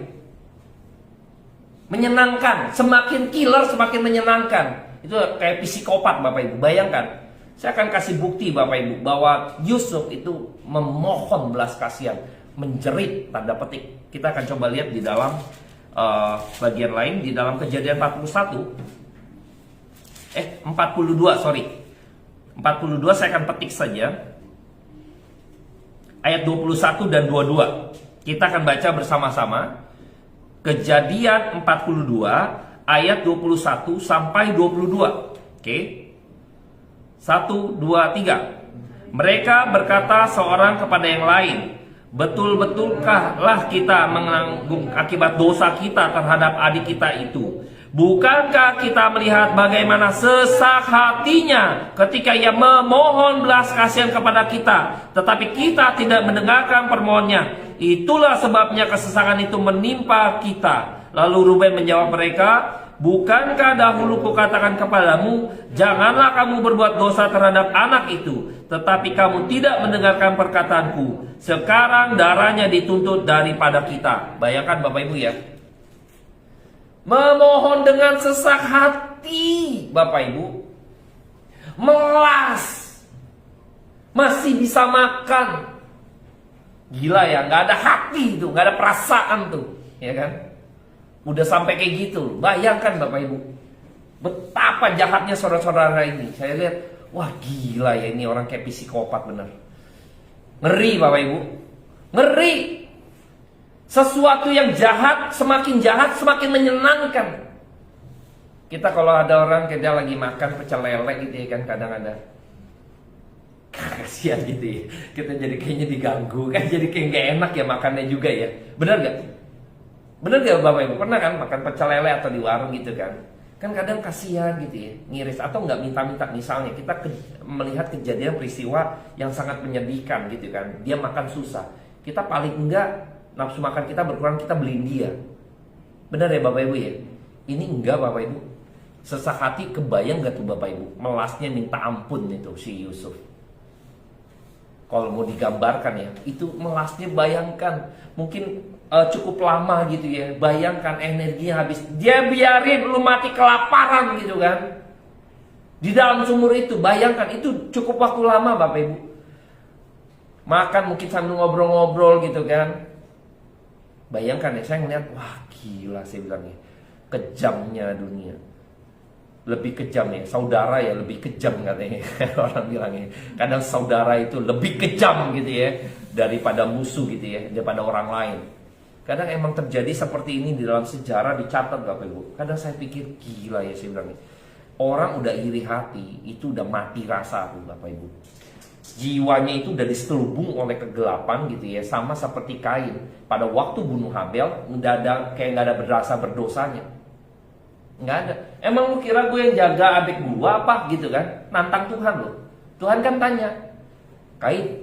Menyenangkan, semakin killer semakin menyenangkan. Itu kayak psikopat Bapak Ibu. Bayangkan, saya akan kasih bukti Bapak Ibu bahwa Yusuf itu memohon belas kasihan, menjerit, tanda petik. Kita akan coba lihat di dalam bagian lain, di dalam Kejadian 42, sorry. 42 saya akan petik saja. Ayat 21 dan 22. Kita akan baca bersama-sama. Kejadian 42 ayat 21 sampai 22. Oke. 1, 2, 3. Mereka berkata seorang kepada yang lain, betul-betulkah kita menanggung akibat dosa kita terhadap adik kita itu? Bukankah kita melihat bagaimana sesak hatinya ketika ia memohon belas kasihan kepada kita, tetapi kita tidak mendengarkan permohonannya? Itulah sebabnya kesesakan itu menimpa kita. Lalu Ruben menjawab mereka, bukankah dahulu kukatakan kepadamu, janganlah kamu berbuat dosa terhadap anak itu, tetapi kamu tidak mendengarkan perkataanku. Sekarang darahnya dituntut daripada kita. Bayangkan Bapak Ibu ya, memohon dengan sesak hati, Bapak Ibu, melas, masih bisa makan. Gila ya, nggak ada hati tuh, nggak ada perasaan tuh, ya kan? Udah sampai kayak gitu. Bayangkan Bapak Ibu, betapa jahatnya saudara-saudara ini. Saya lihat, wah gila ya, ini orang kayak psikopat bener. Ngeri Bapak Ibu, ngeri. Sesuatu yang jahat, semakin menyenangkan. Kita kalau ada orang kayak dia lagi makan pecel lele gitu ya kan, kadang ada kasihan gitu ya, kita jadi kayaknya diganggu kan, jadi kayak gak enak ya makannya juga ya. Bener gak? Bener gak Bapak Ibu? Pernah kan makan pecel lele atau di warung gitu kan? Kan kadang kasihan gitu ya, ngiris atau nggak minta-minta. Misalnya kita melihat kejadian peristiwa yang sangat menyedihkan gitu kan, dia makan susah, kita paling enggak nafsu makan kita berkurang, kita beliin dia. Benar ya Bapak Ibu ya? Ini enggak Bapak Ibu. Sesak hati, kebayang gak tuh Bapak Ibu? Melasnya minta ampun itu si Yusuf. Kalau mau digambarkan ya, itu melasnya bayangkan. Mungkin cukup lama gitu ya. Bayangkan energinya habis. Dia biarin lu mati kelaparan gitu kan. Di dalam sumur itu, bayangkan itu cukup waktu lama Bapak Ibu. Makan mungkin sambil ngobrol-ngobrol gitu kan. Bayangkan ya, saya ngeliat, wah gila saya bilangnya, kejamnya dunia. Lebih kejam ya, saudara ya lebih kejam katanya orang bilangnya. Kadang saudara itu lebih kejam gitu ya daripada musuh gitu ya, daripada orang lain. Kadang emang terjadi seperti ini di dalam sejarah, dicatat Bapak Ibu. Kadang saya pikir gila ya saya bilangnya. Orang udah iri hati, itu udah mati rasa tuh Bapak Ibu. Jiwanya itu udah diselubung oleh kegelapan gitu ya, sama seperti Kain. Pada waktu bunuh Habel, kayak nggak ada berasa berdosanya. Nggak ada. Emang lu kira gue yang jaga adik gua apa gitu kan? Nantang Tuhan loh. Tuhan kan tanya, Kain,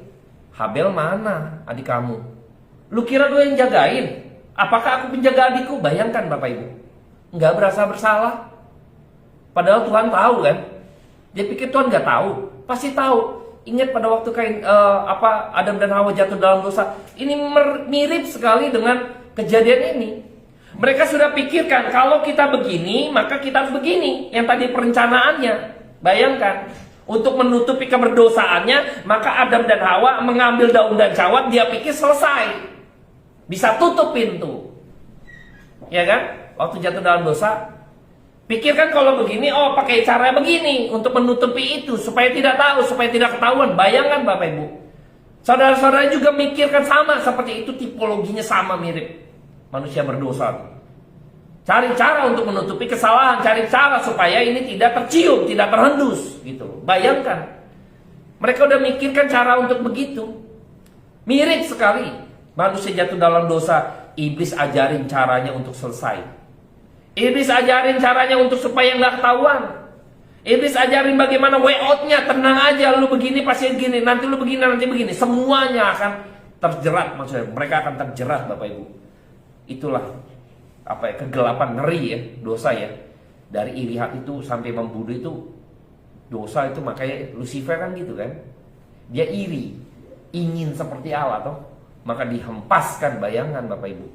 Habel mana adik kamu? Lu kira gue yang jagain? Apakah aku penjaga adikku? Bayangkan Bapak Ibu, nggak berasa bersalah. Padahal Tuhan tahu kan? Dia pikir Tuhan nggak tahu? Pasti tahu. Ingat pada waktu Adam dan Hawa jatuh dalam dosa. Ini mirip sekali dengan kejadian ini. Mereka sudah pikirkan, kalau kita begini, maka kita harus begini. Yang tadi perencanaannya. Bayangkan, untuk menutupi keberdosaannya, maka Adam dan Hawa mengambil daun dan cawat, dia pikir selesai. Bisa tutup pintu. Ya kan? Waktu jatuh dalam dosa, pikirkan kalau begini, oh pakai cara begini untuk menutupi itu, supaya tidak tahu, supaya tidak ketahuan. Bayangkan Bapak Ibu. Saudara-saudara juga mikirkan sama, seperti itu tipologinya sama mirip. Manusia berdosa. Cari cara untuk menutupi kesalahan, cari cara supaya ini tidak tercium, tidak terhendus gitu. Bayangkan. Mereka udah mikirkan cara untuk begitu. Mirip sekali. Manusia jatuh dalam dosa, iblis ajarin caranya untuk selesai. Iblis ajarin caranya untuk supaya nggak ketahuan. Iblis ajarin bagaimana way out-nya. Tenang aja, lu begini pasti begini, nanti lu begini, nanti begini. Semuanya akan terjerat, maksudnya mereka akan terjerat Bapak Ibu. Itulah kegelapan, ngeri ya, dosa ya. Dari iri hati itu sampai membunuh itu dosa itu. Makanya Lucifer kan gitu kan, dia iri, ingin seperti Allah toh, maka dihempaskan. Bayangan Bapak Ibu,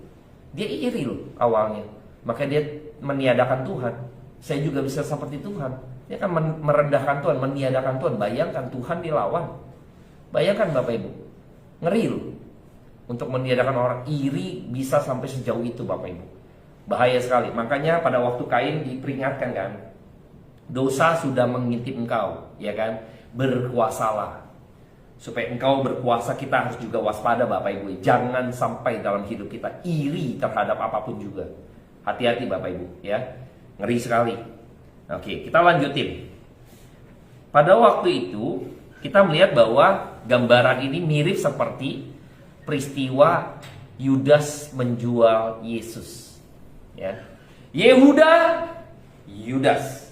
dia iri loh awalnya, maka dia meniadakan Tuhan. Saya juga bisa seperti Tuhan, dia kan merendahkan Tuhan, meniadakan Tuhan. Bayangkan Tuhan dilawan. Bayangkan Bapak Ibu, ngeri loh. untuk meniadakan orang. Iri bisa sampai sejauh itu Bapak Ibu. Bahaya sekali. Makanya pada waktu Kain diperingatkan kan, dosa sudah mengintip engkau, ya kan? Berkuasalah. Supaya engkau berkuasa, kita harus juga waspada Bapak Ibu. Jangan sampai dalam hidup kita iri terhadap apapun juga. Hati-hati Bapak Ibu, ya. Ngeri sekali. Oke, kita lanjutin. Pada waktu itu kita melihat bahwa gambaran ini mirip seperti peristiwa Yudas menjual Yesus. Ya. Yehuda, Yudas.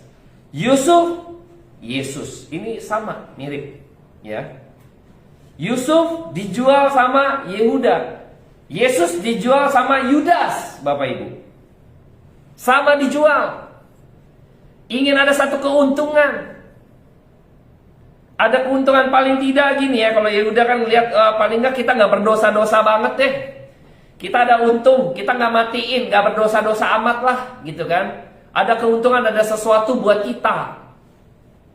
Yusuf, Yesus. Ini sama, mirip. Ya. Yusuf dijual sama Yehuda. Yesus dijual sama Yudas, Bapak Ibu. Sama dijual. Ingin ada satu keuntungan. Ada keuntungan paling tidak gini ya. Kalau Yehuda kan lihat paling nggak kita nggak berdosa-dosa banget deh. Kita ada untung, kita nggak matiin, nggak berdosa-dosa amat lah, gitu kan. Ada keuntungan, ada sesuatu buat kita.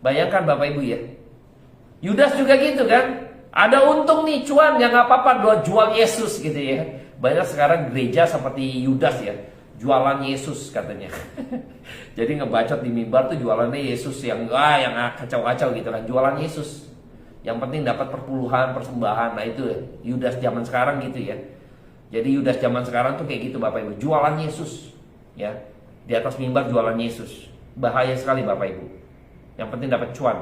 Bayangkan Bapak Ibu ya. Yudas juga gitu kan. Ada untung nih, cuan, ya nggak apa-apa, jual Yesus gitu ya. Banyak sekarang gereja seperti Yudas ya. Jualan Yesus katanya. Jadi ngebacot di mimbar tuh jualannya Yesus yang kacau-kacau gitu kan. Jualan Yesus. Yang penting dapat perpuluhan, persembahan. Nah itu Yudas zaman sekarang gitu ya. Jadi Yudas zaman sekarang tuh kayak gitu Bapak Ibu. Jualan Yesus. Ya. Di atas mimbar jualan Yesus. Bahaya sekali Bapak Ibu. Yang penting dapat cuan.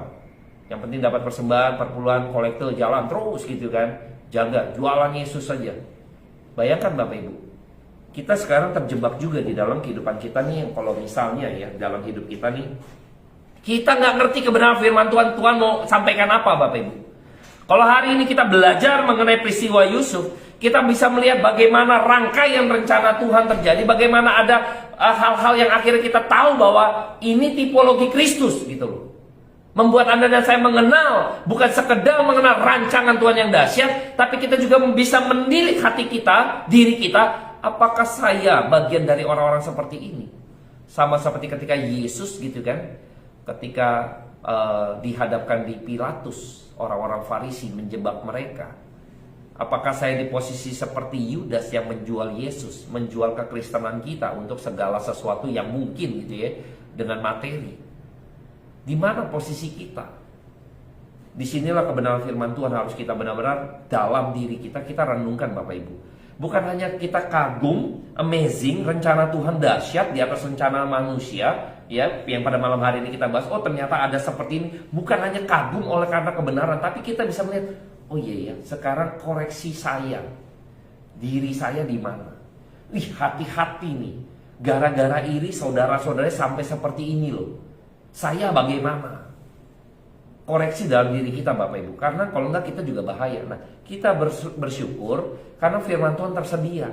Yang penting dapat persembahan, perpuluhan, kolektor, jalan terus gitu kan. Jaga, jualan Yesus saja. Bayangkan Bapak Ibu. Kita sekarang terjebak juga di dalam kehidupan kita nih. Kalau misalnya ya dalam hidup kita nih, kita nggak ngerti kebenaran firman Tuhan. Tuhan mau sampaikan apa Bapak Ibu? Kalau hari ini kita belajar mengenai peristiwa Yusuf, kita bisa melihat bagaimana rangkaian rencana Tuhan terjadi. Bagaimana ada hal-hal yang akhirnya kita tahu bahwa ini tipologi Kristus gitu loh. Membuat Anda dan saya mengenal, bukan sekedar mengenal rancangan Tuhan yang dahsyat, tapi kita juga bisa menilik hati kita, diri kita. Apakah saya bagian dari orang-orang seperti ini? Sama seperti ketika Yesus gitu kan, ketika dihadapkan di Pilatus, orang-orang Farisi menjebak mereka. Apakah saya di posisi seperti Yudas yang menjual Yesus, menjual kekristenan kita untuk segala sesuatu yang mungkin gitu ya, dengan materi? Di mana posisi kita? Disinilah kebenaran firman Tuhan harus kita benar-benar dalam diri kita renungkan Bapak Ibu. Bukan hanya kita kagum, amazing, rencana Tuhan dahsyat di atas rencana manusia, ya, yang pada malam hari ini kita bahas. Oh ternyata ada seperti ini. Bukan hanya kagum oleh karena kebenaran, tapi kita bisa melihat, oh iya ya, sekarang koreksi saya, diri saya di mana? Hati-hati nih, gara-gara iri saudara-saudaranya sampai seperti ini loh. Saya bagaimana? Koreksi dalam diri kita Bapak Ibu. Karena kalau enggak kita juga bahaya. Nah, kita bersyukur karena firman Tuhan tersedia.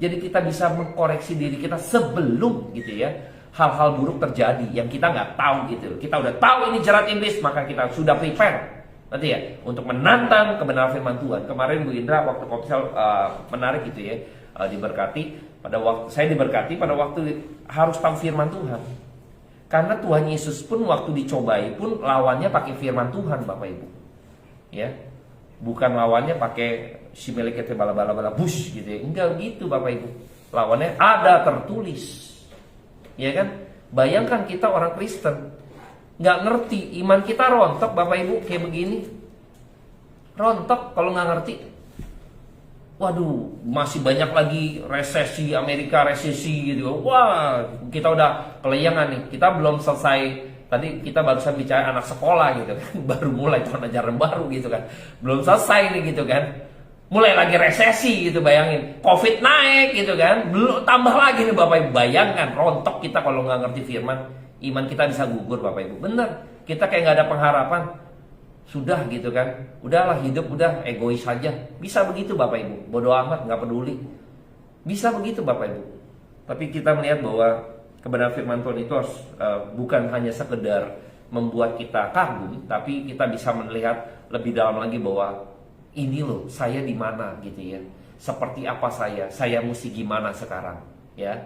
Jadi kita bisa mengkoreksi diri kita sebelum gitu ya, hal-hal buruk terjadi yang kita nggak tahu gitu. Kita udah tahu ini jerat iblis, maka kita sudah prepare nanti ya untuk menantang kebenaran firman Tuhan. Kemarin Bu Indra waktu Kopsel menarik gitu ya, diberkati pada waktu saya diberkati pada waktu harus tahu firman Tuhan. Karena Tuhan Yesus pun waktu dicobai pun lawannya pakai firman Tuhan Bapak Ibu. Ya. Bukan lawannya pakai si melekete bala-bala bush gitu ya. Enggak gitu Bapak Ibu. Lawannya ada tertulis. Ya kan? Bayangkan kita orang Kristen nggak ngerti, iman kita rontok Bapak Ibu kayak begini. Rontok kalau nggak ngerti. Waduh, masih banyak lagi resesi Amerika, resesi gitu. Wah, kita udah kelayangan nih. Kita belum selesai. Tadi kita barusan bicara anak sekolah gitu kan. Baru mulai tahun ajaran baru gitu kan. Belum selesai nih gitu kan. Mulai lagi resesi gitu, bayangin. Covid naik gitu kan. Belum tambah lagi nih Bapak Ibu. Bayangkan rontok kita kalau nggak ngerti firman. Iman kita bisa gugur Bapak Ibu. Bener, kita kayak nggak ada pengharapan. Sudah gitu kan, udahlah hidup udah egois saja. Bisa begitu Bapak Ibu, bodoh amat, nggak peduli. Bisa begitu Bapak Ibu. Tapi kita melihat bahwa kebenaran firman Tuhan itu harus bukan hanya sekedar membuat kita kagum, tapi kita bisa melihat lebih dalam lagi bahwa ini loh saya di mana gitu ya. Seperti apa saya mesti gimana sekarang ya.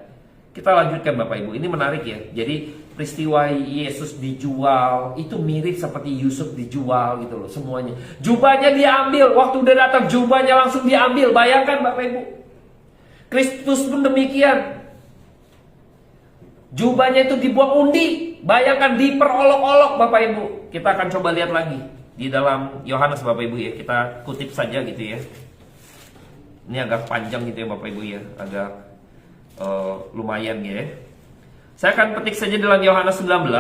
Kita lanjutkan Bapak Ibu, ini menarik ya. Jadi peristiwa Yesus dijual itu mirip seperti Yusuf dijual gitu loh semuanya. Jubahnya diambil, waktu udah datang jubahnya langsung diambil. Bayangkan Bapak Ibu. Kristus pun demikian. Jubahnya itu dibuang undi. Bayangkan diperolok-olok Bapak Ibu. Kita akan coba lihat lagi di dalam Yohanes Bapak Ibu ya. Kita kutip saja gitu ya. Ini agak panjang gitu ya Bapak Ibu ya. Agak lumayan ya. Saya akan petik saja dalam Yohanes 19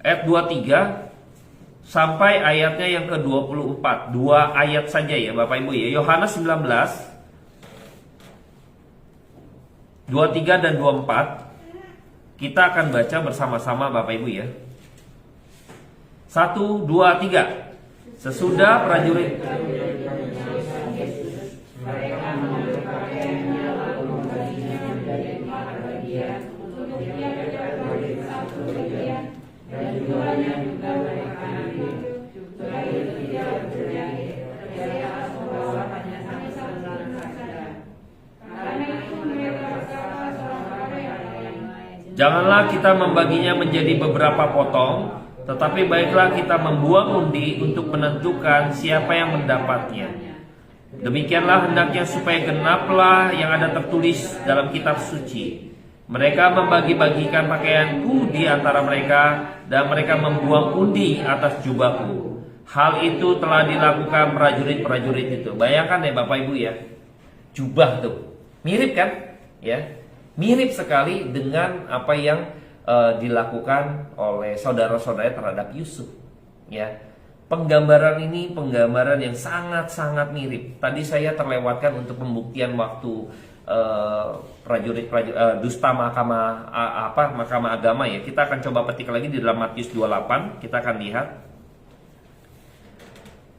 ayat 23 sampai ayatnya yang ke-24. 2 ayat saja ya Bapak Ibu ya. Yohanes 19 23 dan 24. Kita akan baca bersama-sama Bapak Ibu ya. 1, 2, 3. Sesudah prajurit janganlah kita membaginya menjadi beberapa potong, tetapi baiklah kita membuang undi untuk menentukan siapa yang mendapatnya. Demikianlah hendaknya supaya genaplah yang ada tertulis dalam kitab suci. Mereka membagi-bagikan pakaianku di antara mereka, dan mereka membuang undi atas jubahku. Hal itu telah dilakukan prajurit-prajurit itu. Bayangkan ya Bapak Ibu ya, jubah tuh mirip kan ya. Mirip sekali dengan apa yang dilakukan oleh saudara-saudara terhadap Yusuf. Ya, penggambaran ini penggambaran yang sangat-sangat mirip. Tadi saya terlewatkan untuk pembuktian waktu prajurit-prajurit dusta mahkamah agama ya. Kita akan coba petik lagi di dalam Matius 28. Kita akan lihat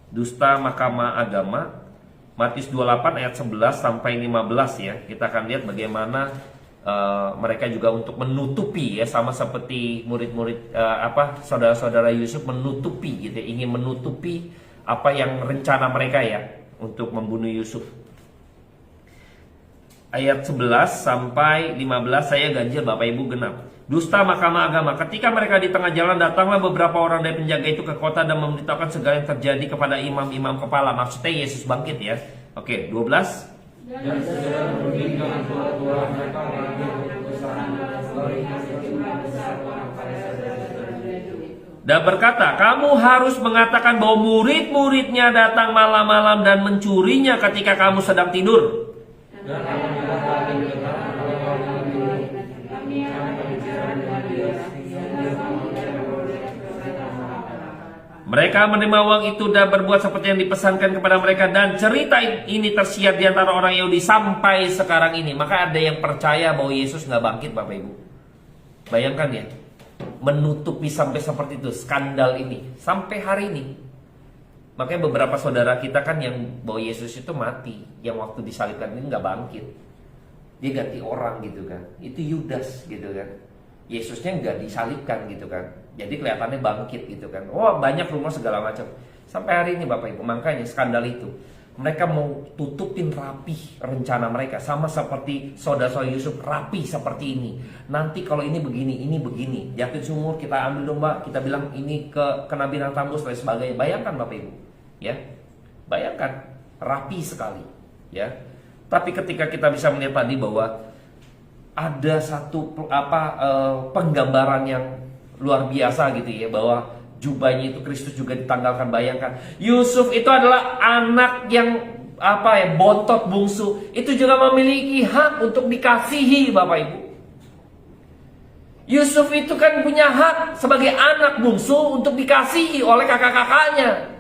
dusta mahkamah agama, Matius 28 ayat 11 sampai 15 ya. Kita akan lihat bagaimana mereka juga untuk menutupi ya, sama seperti murid-murid saudara-saudara Yusuf menutupi gitu, ingin menutupi apa yang rencana mereka ya untuk membunuh Yusuf. Ayat 11 sampai 15 saya ganjil Bapak Ibu genap. Dusta mahkamah agama. Ketika mereka di tengah jalan, datanglah beberapa orang dari penjaga itu ke kota dan memberitahukan segala yang terjadi kepada imam-imam kepala. Maksudnya Yesus bangkit ya. Oke, 12. Dan segera berbincang tua-tua mereka mengambil keputusan dan berkata, kamu harus mengatakan bahwa murid-muridnya datang malam-malam dan mencurinya ketika kamu sedang tidur. Dan mereka menerima uang itu dan berbuat seperti yang dipesankan kepada mereka, dan cerita ini tersiar di antara orang Yahudi sampai sekarang ini. Maka ada yang percaya bahwa Yesus nggak bangkit Bapak Ibu. Bayangkan ya, menutupi sampai seperti itu, skandal ini sampai hari ini. Makanya beberapa saudara kita kan yang bahwa Yesus itu mati, yang waktu disalibkan ini nggak bangkit, dia ganti orang gitu kan. Itu Yudas gitu kan. Yesusnya nggak disalibkan gitu kan. Jadi kelihatannya bangkit gitu kan. Oh, banyak rumor segala macam. Sampai hari ini Bapak Ibu, makanya skandal itu. Mereka mau tutupin rapi rencana mereka. Sama seperti saudara-saudara Yusuf, rapi seperti ini. Nanti kalau ini begini. Jatuh sumur, kita ambil domba, kita bilang ini ke Nabi Natambus dan sebagainya. Bayangkan Bapak Ibu. Ya, bayangkan. Rapi sekali. Ya. Tapi ketika kita bisa melihat tadi bahwa ada satu penggambaran yang luar biasa gitu ya, bahwa jubahnya itu Kristus juga ditanggalkan. Bayangkan, Yusuf itu adalah anak yang bontot bungsu, itu juga memiliki hak untuk dikasihi Bapak Ibu. Yusuf itu kan punya hak sebagai anak bungsu untuk dikasihi oleh kakak-kakaknya.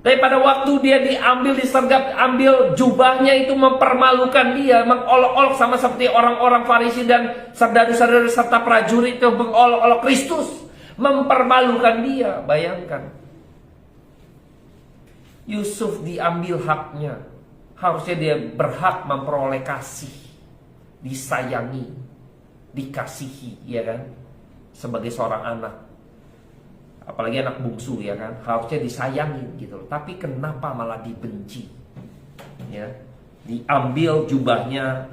Tapi pada waktu dia diambil, disergap, ambil jubahnya itu mempermalukan dia, mengolok-olok sama seperti orang-orang Farisi dan saudara-saudara serta prajurit itu mengolok-olok Kristus, mempermalukan dia. Bayangkan, Yusuf diambil haknya, harusnya dia berhak memperoleh kasih, disayangi, dikasihi, ya kan, sebagai seorang anak. Apalagi anak bungsu ya kan, harusnya disayangi gitu loh. Tapi kenapa malah dibenci? Ya, diambil jubahnya,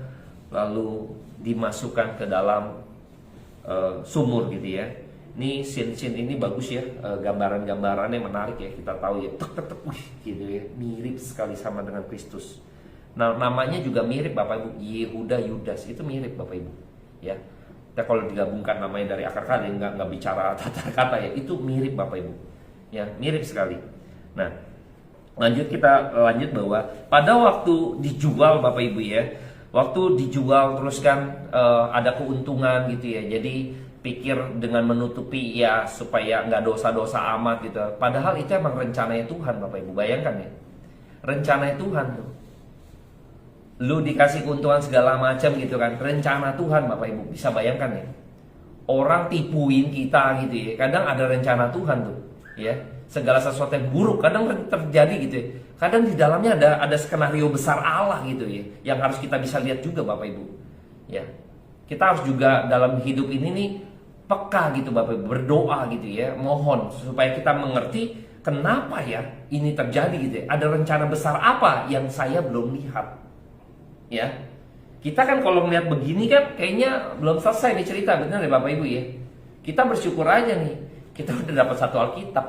lalu dimasukkan ke dalam sumur gitu ya. Ini scene ini bagus ya, gambaran-gambarannya menarik ya, kita tahu ya, gitu ya, mirip sekali sama dengan Kristus. Nah, namanya juga mirip Bapak Ibu, Yehuda Yudas, itu mirip Bapak Ibu ya. Kita kalau digabungkan namanya dari akar kata, nggak bicara tata kata ya, itu mirip Bapak Ibu ya, mirip sekali. Nah, kita lanjut bahwa pada waktu dijual Bapak Ibu ya, waktu dijual terus kan ada keuntungan gitu ya, jadi pikir dengan menutupi ya supaya nggak dosa-dosa amat gitu. Padahal itu emang rencananya Tuhan Bapak Ibu, bayangkan ya, rencananya Tuhan tuh. Lu dikasih keuntungan segala macam gitu kan, rencana Tuhan Bapak Ibu, bisa bayangkan ya. Orang tipuin kita gitu ya, kadang ada rencana Tuhan tuh ya. Segala sesuatu yang buruk kadang terjadi gitu ya. Kadang di dalamnya ada skenario besar Allah gitu ya, yang harus kita bisa lihat juga Bapak Ibu ya. Kita harus juga dalam hidup ini nih peka gitu Bapak Ibu, berdoa gitu ya, mohon supaya kita mengerti kenapa ya ini terjadi gitu ya. Ada rencana besar apa yang saya belum lihat ya. Kita kan kalau melihat begini kan kayaknya belum selesai nih cerita, benar ya Bapak Ibu ya. Kita bersyukur aja nih, kita udah dapat satu Alkitab.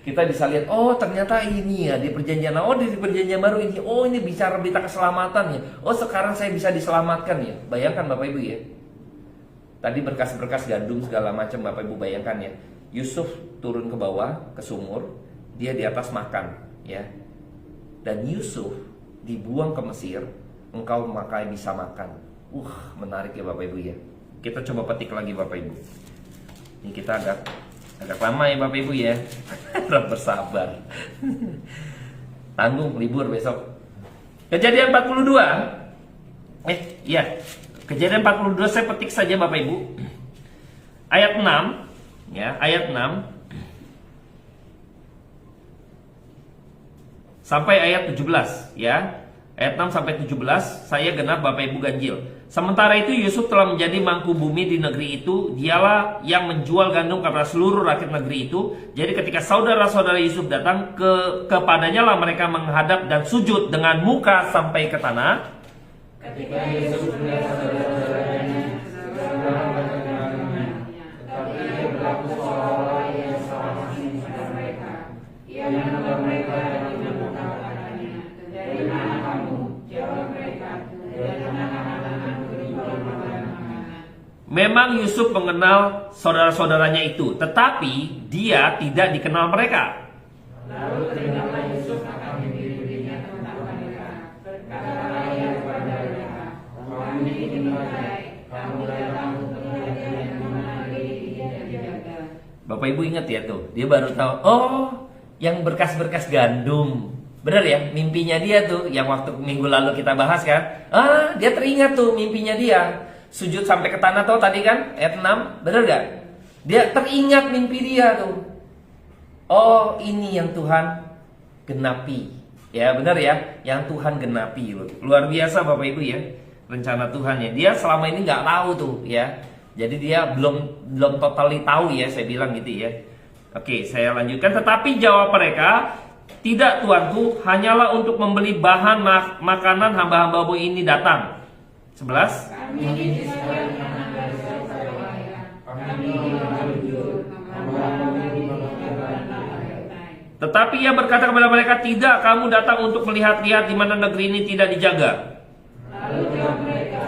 Kita bisa lihat, oh ternyata ini ya di perjanjian, oh di perjanjian baru ini, oh ini bicara berita keselamatan ya, oh sekarang saya bisa diselamatkan ya. Bayangkan Bapak Ibu ya, tadi berkas-berkas gandum segala macam Bapak Ibu bayangkan ya. Yusuf turun ke bawah ke sumur, dia di atas makan ya. Dan Yusuf dibuang ke Mesir, engkau maka bisa makan. Menarik ya Bapak Ibu ya. Kita coba petik lagi Bapak Ibu. Ini kita agak lama ya Bapak Ibu ya. Harap bersabar. Tanggung libur besok. Kejadian 42. Iya. Kejadian 42 saya petik saja Bapak Ibu. Ayat 6 ya, ayat 6 sampai ayat 17 ya. Ayat 6 sampai 17, saya genap Bapak Ibu ganjil. Sementara itu Yusuf telah menjadi mangku bumi di negeri itu. Dialah yang menjual gandum kepada seluruh rakyat negeri itu. Jadi ketika saudara-saudara Yusuf datang kepadanya lah mereka menghadap dan sujud dengan muka sampai ke tanah. Ketika Yusuf melihat saudara-saudaranya sedang berdengar-dengar, tetapi ia berlaku seolah-olah ia sama pada mereka. Ia menegur mereka dan menegur katanya, dari mana kamu? Jawab mereka, dari anak-anak berjual makanan. Memang Yusuf mengenal saudara-saudaranya itu, tetapi dia tidak dikenal mereka. Lalu teringatlah Yusuf akan diri-dirinya tentang mereka. Berkatalah ia kepada mereka, kami dinilai, kamu datang untuk melihat yang mana diri dia dijaga. Bapak Ibu ingat ya tuh, dia baru tahu, oh yang berkas-berkas gandum. Benar ya, mimpinya dia tuh yang waktu minggu lalu kita bahas kan. Dia teringat tuh mimpinya dia. Sujud sampai ke tanah tuh tadi kan, ayat 6, benar gak? Dia teringat mimpi dia tuh. Oh, ini yang Tuhan genapi. Ya, benar ya, yang Tuhan genapi loh. Luar biasa Bapak Ibu ya, rencana Tuhan ya. Dia selama ini nggak tahu tuh ya. Jadi dia belum totally tahu ya, saya bilang gitu ya. Oke, saya lanjutkan. Tetapi jawab mereka, tidak tuanku, hanyalah untuk membeli bahan makanan hamba-hambamu ini datang. 11. Tetapi ia berkata kepada mereka, tidak, kamu datang untuk melihat-lihat di mana negeri ini tidak dijaga. Lalu jawab mereka,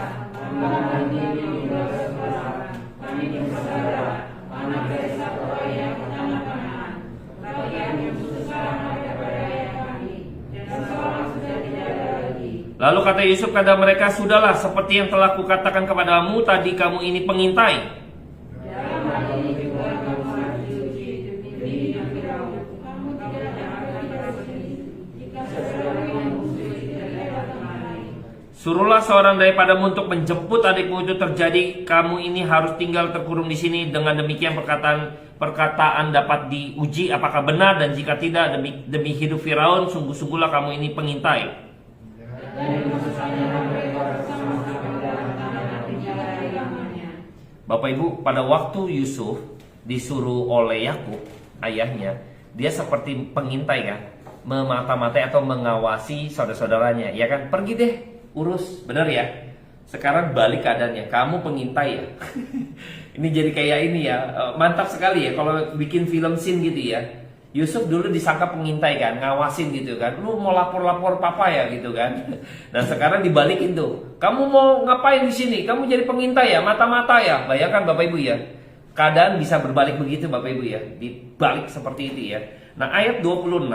lalu kata Yusuf kepada mereka, sudahlah, seperti yang telah kukatakan kepadamu tadi, kamu ini pengintai. Suruhlah seorang daripadamu untuk menjemput adikmu itu terjadi. Kamu ini harus tinggal terkurung di sini. Dengan demikian perkataan dapat diuji apakah benar, dan jika tidak, demi hidup Firaun, sungguh-sungguhlah kamu ini pengintai. Bapak Ibu, pada waktu Yusuf disuruh oleh Yakub, ayahnya, dia seperti pengintai kan, memata-matai atau mengawasi saudara-saudaranya, ya kan, pergi deh, urus, benar ya. Sekarang balik keadaannya, kamu pengintai ya. Ini jadi kayak ini ya, mantap sekali ya kalau bikin film scene gitu ya. Yusuf dulu disangka pengintai kan, ngawasin gitu kan. Lu mau lapor-lapor papa ya gitu kan. Nah sekarang dibalikin tuh. Kamu mau ngapain di sini? Kamu jadi pengintai ya, mata-mata ya. Bayangkan Bapak Ibu ya. Keadaan bisa berbalik begitu Bapak Ibu ya. Dibalik seperti itu ya. Nah ayat 26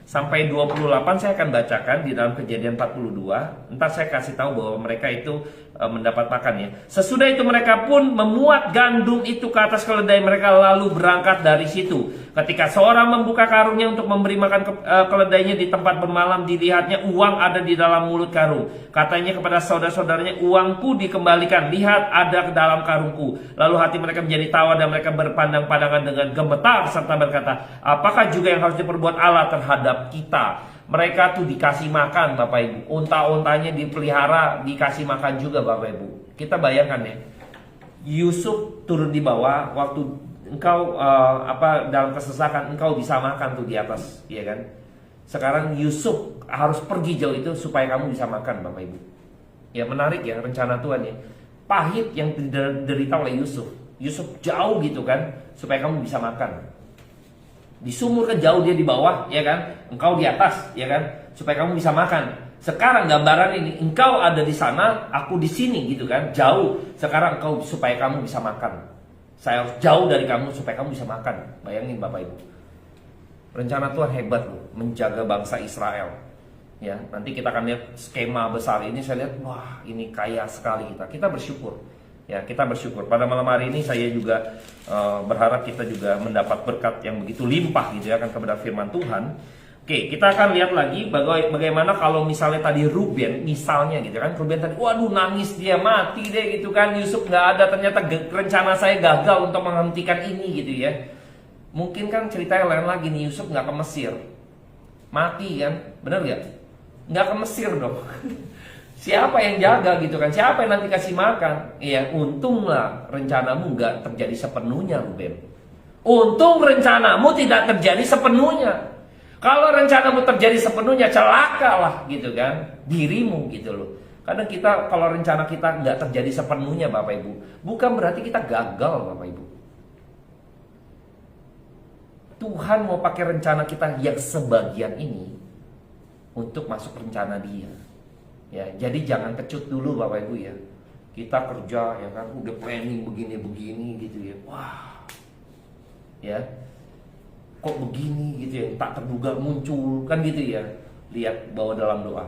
sampai 28 saya akan bacakan di dalam Kejadian 42. Ntar saya kasih tahu bahwa mereka itu mendapat makan ya. Sesudah itu mereka pun memuat gandum itu ke atas keledai mereka lalu berangkat dari situ. Ketika seorang membuka karungnya untuk memberi makan keledainya di tempat bermalam, dilihatnya uang ada di dalam mulut karung. Katanya kepada saudara-saudaranya, uangku dikembalikan, lihat ada ke dalam karungku. Lalu hati mereka menjadi tawa dan mereka berpandang-pandangan dengan gemetar serta berkata, apakah juga yang harus diperbuat Allah terhadap kita? Mereka tuh dikasih makan Bapak Ibu. Unta-untanya dipelihara, dikasih makan juga Bapak Ibu. Kita bayangkan ya. Yusuf turun di bawah, waktu engkau dalam kesesakan engkau bisa makan tuh di atas, ya kan? Sekarang Yusuf harus pergi jauh itu supaya kamu bisa makan Bapak Ibu. Ya menarik ya rencana Tuhan ya. Pahit yang diderita oleh Yusuf. Yusuf jauh gitu kan supaya kamu bisa makan. Di sumur kan jauh, dia di bawah, ya kan? Engkau di atas, ya kan? Supaya kamu bisa makan. Sekarang gambaran ini, engkau ada di sana, aku di sini gitu kan, jauh. Sekarang engkau supaya kamu bisa makan. Saya harus jauh dari kamu supaya kamu bisa makan. Bayangin Bapak Ibu. Rencana Tuhan hebat loh, menjaga bangsa Israel. Ya, nanti kita akan lihat skema besar ini. Saya lihat, wah ini kaya sekali kita. Kita bersyukur. Ya, kita bersyukur. Pada malam hari ini saya juga berharap kita juga mendapat berkat yang begitu limpah gitu ya kan kepada firman Tuhan. Oke, kita akan lihat lagi bagaimana kalau misalnya tadi Ruben, misalnya gitu kan, Ruben tadi, waduh nangis dia mati deh gitu kan, Yusuf nggak ada, ternyata rencana saya gagal untuk menghentikan ini gitu ya. Mungkin kan ceritanya lain lagi nih, Yusuf nggak ke Mesir, mati kan, bener nggak? Nggak ke Mesir dong. Siapa yang jaga gitu kan? Siapa yang nanti kasih makan? Iya, untunglah rencanamu nggak terjadi sepenuhnya, Ruben. Untung rencanamu tidak terjadi sepenuhnya. Kalau rencanamu terjadi sepenuhnya, celakalah gitu kan dirimu gitu loh. Kadang kita kalau rencana kita nggak terjadi sepenuhnya Bapak Ibu, bukan berarti kita gagal Bapak Ibu. Tuhan mau pakai rencana kita yang sebagian ini untuk masuk rencana Dia. Ya, jadi jangan kecut dulu Bapak Ibu ya. Kita kerja ya kan udah planning begini-begini gitu ya. Wah. Ya. Kok begini gitu ya, tak terduga muncul kan gitu ya. Lihat bawa dalam doa,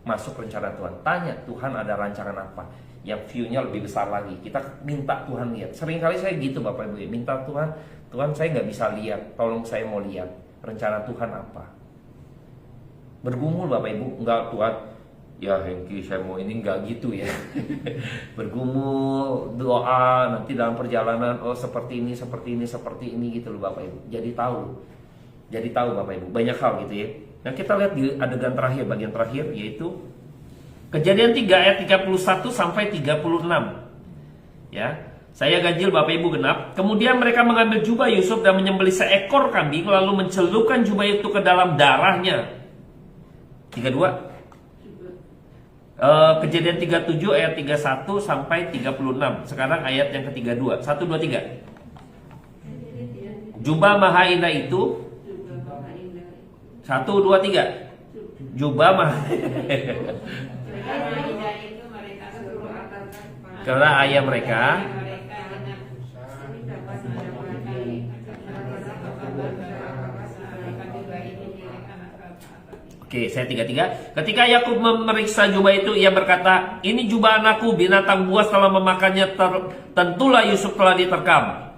masuk rencana Tuhan. Tanya Tuhan ada rancangan apa yang view-nya lebih besar lagi. Kita minta Tuhan lihat. Seringkali saya gitu Bapak Ibu ya, minta Tuhan, Tuhan saya nggak bisa lihat, tolong saya mau lihat rencana Tuhan apa. Bergumul Bapak Ibu, enggak Tuhan, ya Hengki saya mau ini, enggak gitu ya. Bergumul, doa, nanti dalam perjalanan oh seperti ini gitu loh Bapak Ibu. Jadi tahu Bapak Ibu, banyak hal gitu ya. Nah kita lihat di adegan terakhir, bagian terakhir, yaitu Kejadian 3 ayat 31 sampai 36. Ya, saya ganjil Bapak Ibu genap. Kemudian mereka mengambil jubah Yusuf dan menyembelih seekor kambing, lalu mencelupkan jubah itu ke dalam darahnya. 32. Kejadian 37 ayat 31 sampai 36. Sekarang ayat yang ke-32. 1 2 3. Jubah maha indah itu 1 2 3. Jubah maha karena ayah mereka Oke, saya 33. Ketika Yakub memeriksa jubah itu, ia berkata, ini jubah anakku, binatang buas telah memakannya, tentulah Yusuf telah diterkam.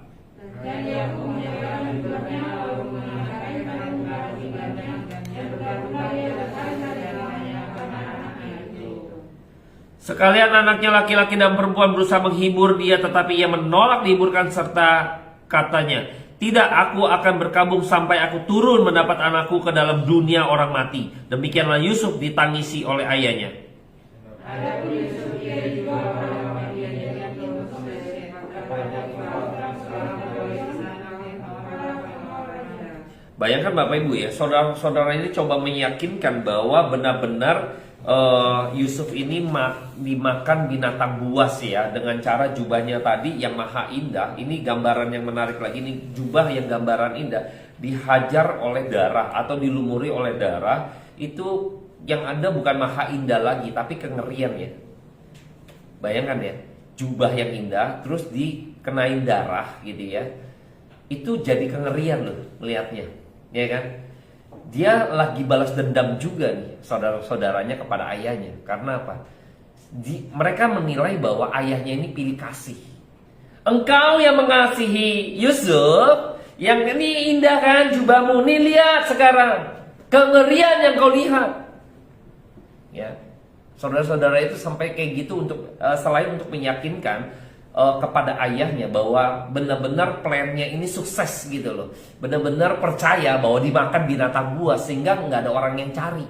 Sekalian anaknya laki-laki dan perempuan berusaha menghibur dia, tetapi ia menolak dihiburkan serta katanya, tidak, aku akan berkabung sampai aku turun mendapat anakku ke dalam dunia orang mati. Demikianlah Yusuf ditangisi oleh ayahnya. Bayangkan Bapak Ibu ya, saudara-saudara ini coba meyakinkan bahwa benar-benar Yusuf ini dimakan binatang buas ya, dengan cara jubahnya tadi yang maha indah. Ini gambaran yang menarik lagi, ini jubah yang gambaran indah dihajar oleh darah atau dilumuri oleh darah. Itu yang ada bukan maha indah lagi, tapi kengerian ya. Bayangkan ya, jubah yang indah terus dikenain darah gitu ya. Itu jadi kengerian loh melihatnya, ya kan? Dia lagi balas dendam juga nih saudara-saudaranya kepada ayahnya. Karena apa? Mereka menilai bahwa ayahnya ini pilih kasih. Engkau yang mengasihi Yusuf, yang ini indah kan jubahmu, nih lihat sekarang kengerian yang kau lihat. Ya, saudara-saudara itu sampai kayak gitu untuk selain untuk meyakinkan kepada ayahnya bahwa benar-benar plannya ini sukses gitu loh, benar-benar percaya bahwa dimakan binatang buas sehingga nggak ada orang yang cari.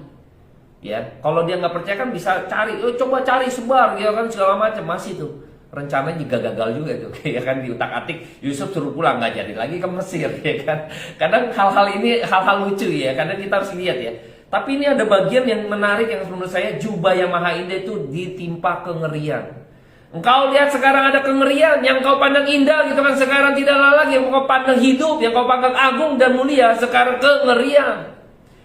Ya, kalau dia nggak percaya kan bisa cari, coba cari sebar, ya kan segala macam. Masih tuh rencananya juga gagal juga tuh, ya kan, diutak-atik. Yusuf suruh pulang, nggak jadi lagi ke Mesir, ya kan. Kadang hal-hal ini hal-hal lucu ya, karena kita harus lihat ya. Tapi ini ada bagian yang menarik yang menurut saya, jubah yang maha indah itu ditimpa kengerian. Engkau lihat sekarang ada kengerian, yang kau pandang indah gitu kan sekarang tidaklah lagi, yang kau pandang hidup, yang kau pandang agung dan mulia sekarang kengerian,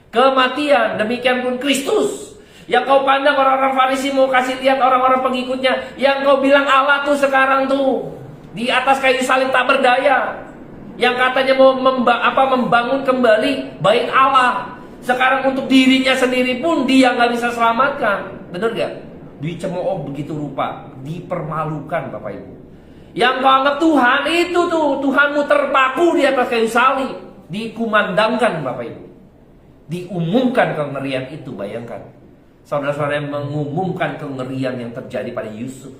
kematian. Demikian pun Kristus, yang kau pandang orang-orang Farisi mau kasih lihat orang-orang pengikutnya, yang kau bilang Allah tuh sekarang tuh di atas kayu salib tak berdaya, yang katanya mau membangun kembali bait Allah, sekarang untuk dirinya sendiri pun dia nggak bisa selamatkan. Bener gak? Dicemooh begitu rupa, dipermalukan Bapak Ibu. Yang kau anggap Tuhan itu tuh, Tuhanmu terpaku di atas kayu salib, dikumandangkan Bapak Ibu. Diumumkan kengerian itu, bayangkan. Saudara-saudara yang mengumumkan kengerian yang terjadi pada Yusuf.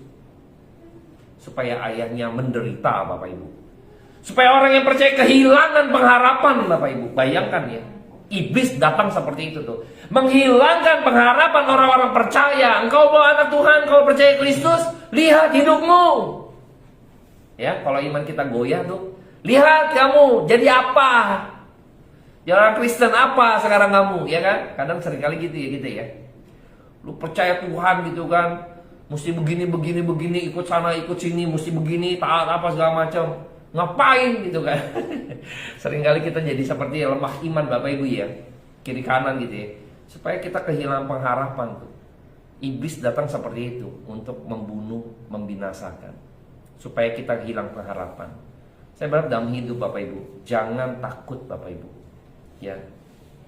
Supaya ayahnya menderita Bapak Ibu. Supaya orang yang percaya kehilangan pengharapan Bapak Ibu. Bayangkan ya, iblis datang seperti itu tuh, menghilangkan pengharapan orang-orang percaya. Engkau bawa anak Tuhan, kau percaya Kristus, lihat hidupmu. Ya, kalau iman kita goyah tuh, lihat kamu jadi apa? Ya, orang Kristen apa sekarang kamu, ya kan? Kadang seringkali gitu ya. Lu percaya Tuhan gitu kan, mesti begini, ikut sana, ikut sini, mesti begini, taat apa segala macam. Ngapain gitu kan? Seringkali kita jadi seperti lemah iman Bapak Ibu ya, kiri kanan gitu ya, supaya kita kehilangan pengharapan tuh. Iblis datang seperti itu untuk membunuh, membinasakan, supaya kita hilang pengharapan. Saya berharap dalam hidup Bapak Ibu, jangan takut Bapak Ibu. Ya,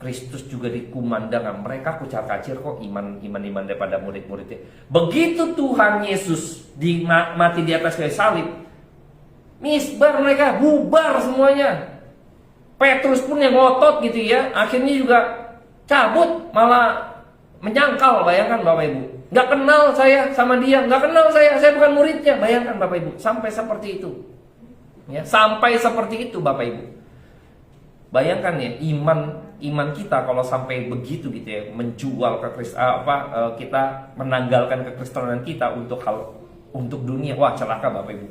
Kristus juga dikumandangkan. Mereka kucar-kacir kok iman daripada murid-muridnya. Begitu Tuhan Yesus mati di atas kayu salib, misbar mereka, bubar semuanya. Petrus pun yang ngotot gitu ya, akhirnya juga cabut, malah menyangkal. Bayangkan Bapak Ibu, nggak kenal saya sama dia, nggak kenal saya bukan muridnya. Bayangkan Bapak Ibu, sampai seperti itu ya, sampai seperti itu Bapak Ibu. Bayangkan ya, iman kita kalau sampai begitu gitu ya, menjual kita menanggalkan kekristenan kita untuk dunia. Wah, celaka Bapak Ibu.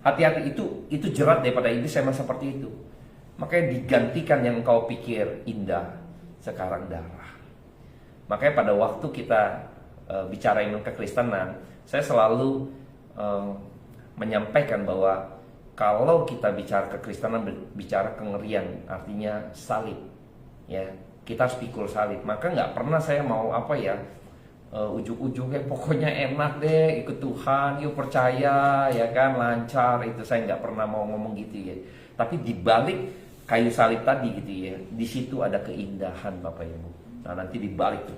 Hati-hati, itu jerat daripada iblis memang seperti itu. Makanya digantikan yang kau pikir indah, sekarang darah. Makanya pada waktu kita bicara iman kekristenan, saya selalu menyampaikan bahwa kalau kita bicara kekristenan, bicara kengerian, artinya salib. Ya, kita harus pikul salib. Maka nggak pernah saya mau ujuk-ujuknya pokoknya enak deh ikut Tuhan, yuk percaya ya kan, lancar. Itu saya nggak pernah mau ngomong gitu ya. Tapi di balik kayu salib tadi gitu ya, di situ ada keindahan Bapak Ibu. Nah, nanti di balik tuh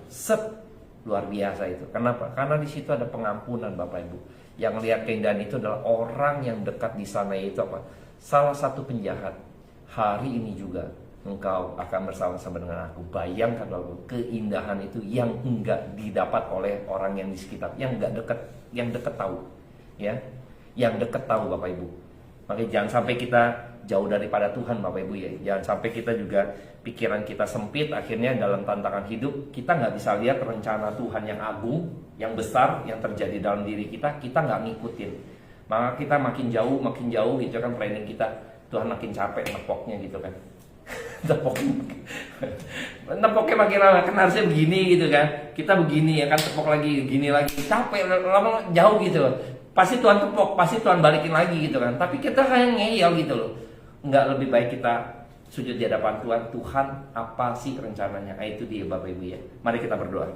luar biasa itu. Kenapa? Karena di situ ada pengampunan Bapak Ibu. Yang lihat keindahan itu adalah orang yang dekat di sana, itu apa? Salah satu penjahat. Hari ini juga engkau akan bersama-sama dengan aku. Bayangkan Bapak, keindahan itu yang enggak didapat oleh orang yang di sekitar, yang enggak dekat, yang dekat tahu, ya, yang dekat tahu Bapak Ibu. Makanya jangan sampai kita jauh daripada Tuhan Bapak Ibu ya. Jangan sampai kita juga pikiran kita sempit, akhirnya dalam tantangan hidup kita nggak bisa lihat rencana Tuhan yang agung, yang besar, yang terjadi dalam diri kita nggak ngikutin. Maka kita makin jauh gitu kan planning kita, Tuhan makin capek nepoknya gitu kan. Tepoknya makin lama, kan harusnya begini gitu kan. Kita begini ya kan, tepok lagi, gini lagi. Capek, lama jauh gitu loh. Pasti Tuhan tepok, pasti Tuhan balikin lagi gitu kan. Tapi kita kayak ngeyel gitu loh. Enggak, lebih baik kita sujud di hadapan Tuhan. Tuhan, apa sih rencananya? Itu dia Bapak Ibu ya. Mari kita berdoa.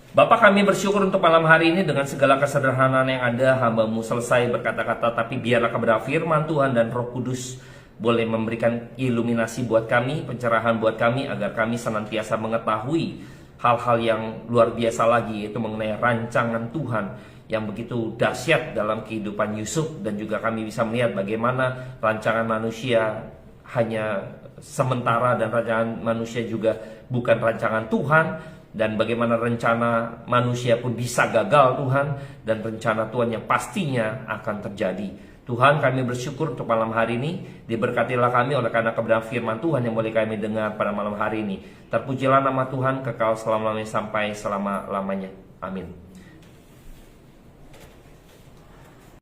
Bapak, kami bersyukur untuk malam hari ini dengan segala kesederhanaan yang ada. Hamba-Mu selesai berkata-kata, tapi biarlah kebenaran firman Tuhan dan Roh Kudus boleh memberikan iluminasi buat kami, pencerahan buat kami, agar kami senantiasa mengetahui hal-hal yang luar biasa lagi, yaitu mengenai rancangan Tuhan yang begitu dahsyat dalam kehidupan Yusuf. Dan juga kami bisa melihat bagaimana rancangan manusia hanya sementara, dan rancangan manusia juga bukan rancangan Tuhan. Dan bagaimana rencana manusia pun bisa gagal Tuhan, dan rencana Tuhan yang pastinya akan terjadi. Tuhan, kami bersyukur untuk malam hari ini. Diberkatilah kami oleh karena kebenaran firman Tuhan yang boleh kami dengar pada malam hari ini. Terpujilah nama Tuhan kekal selama-lamanya sampai selama-lamanya. Amin.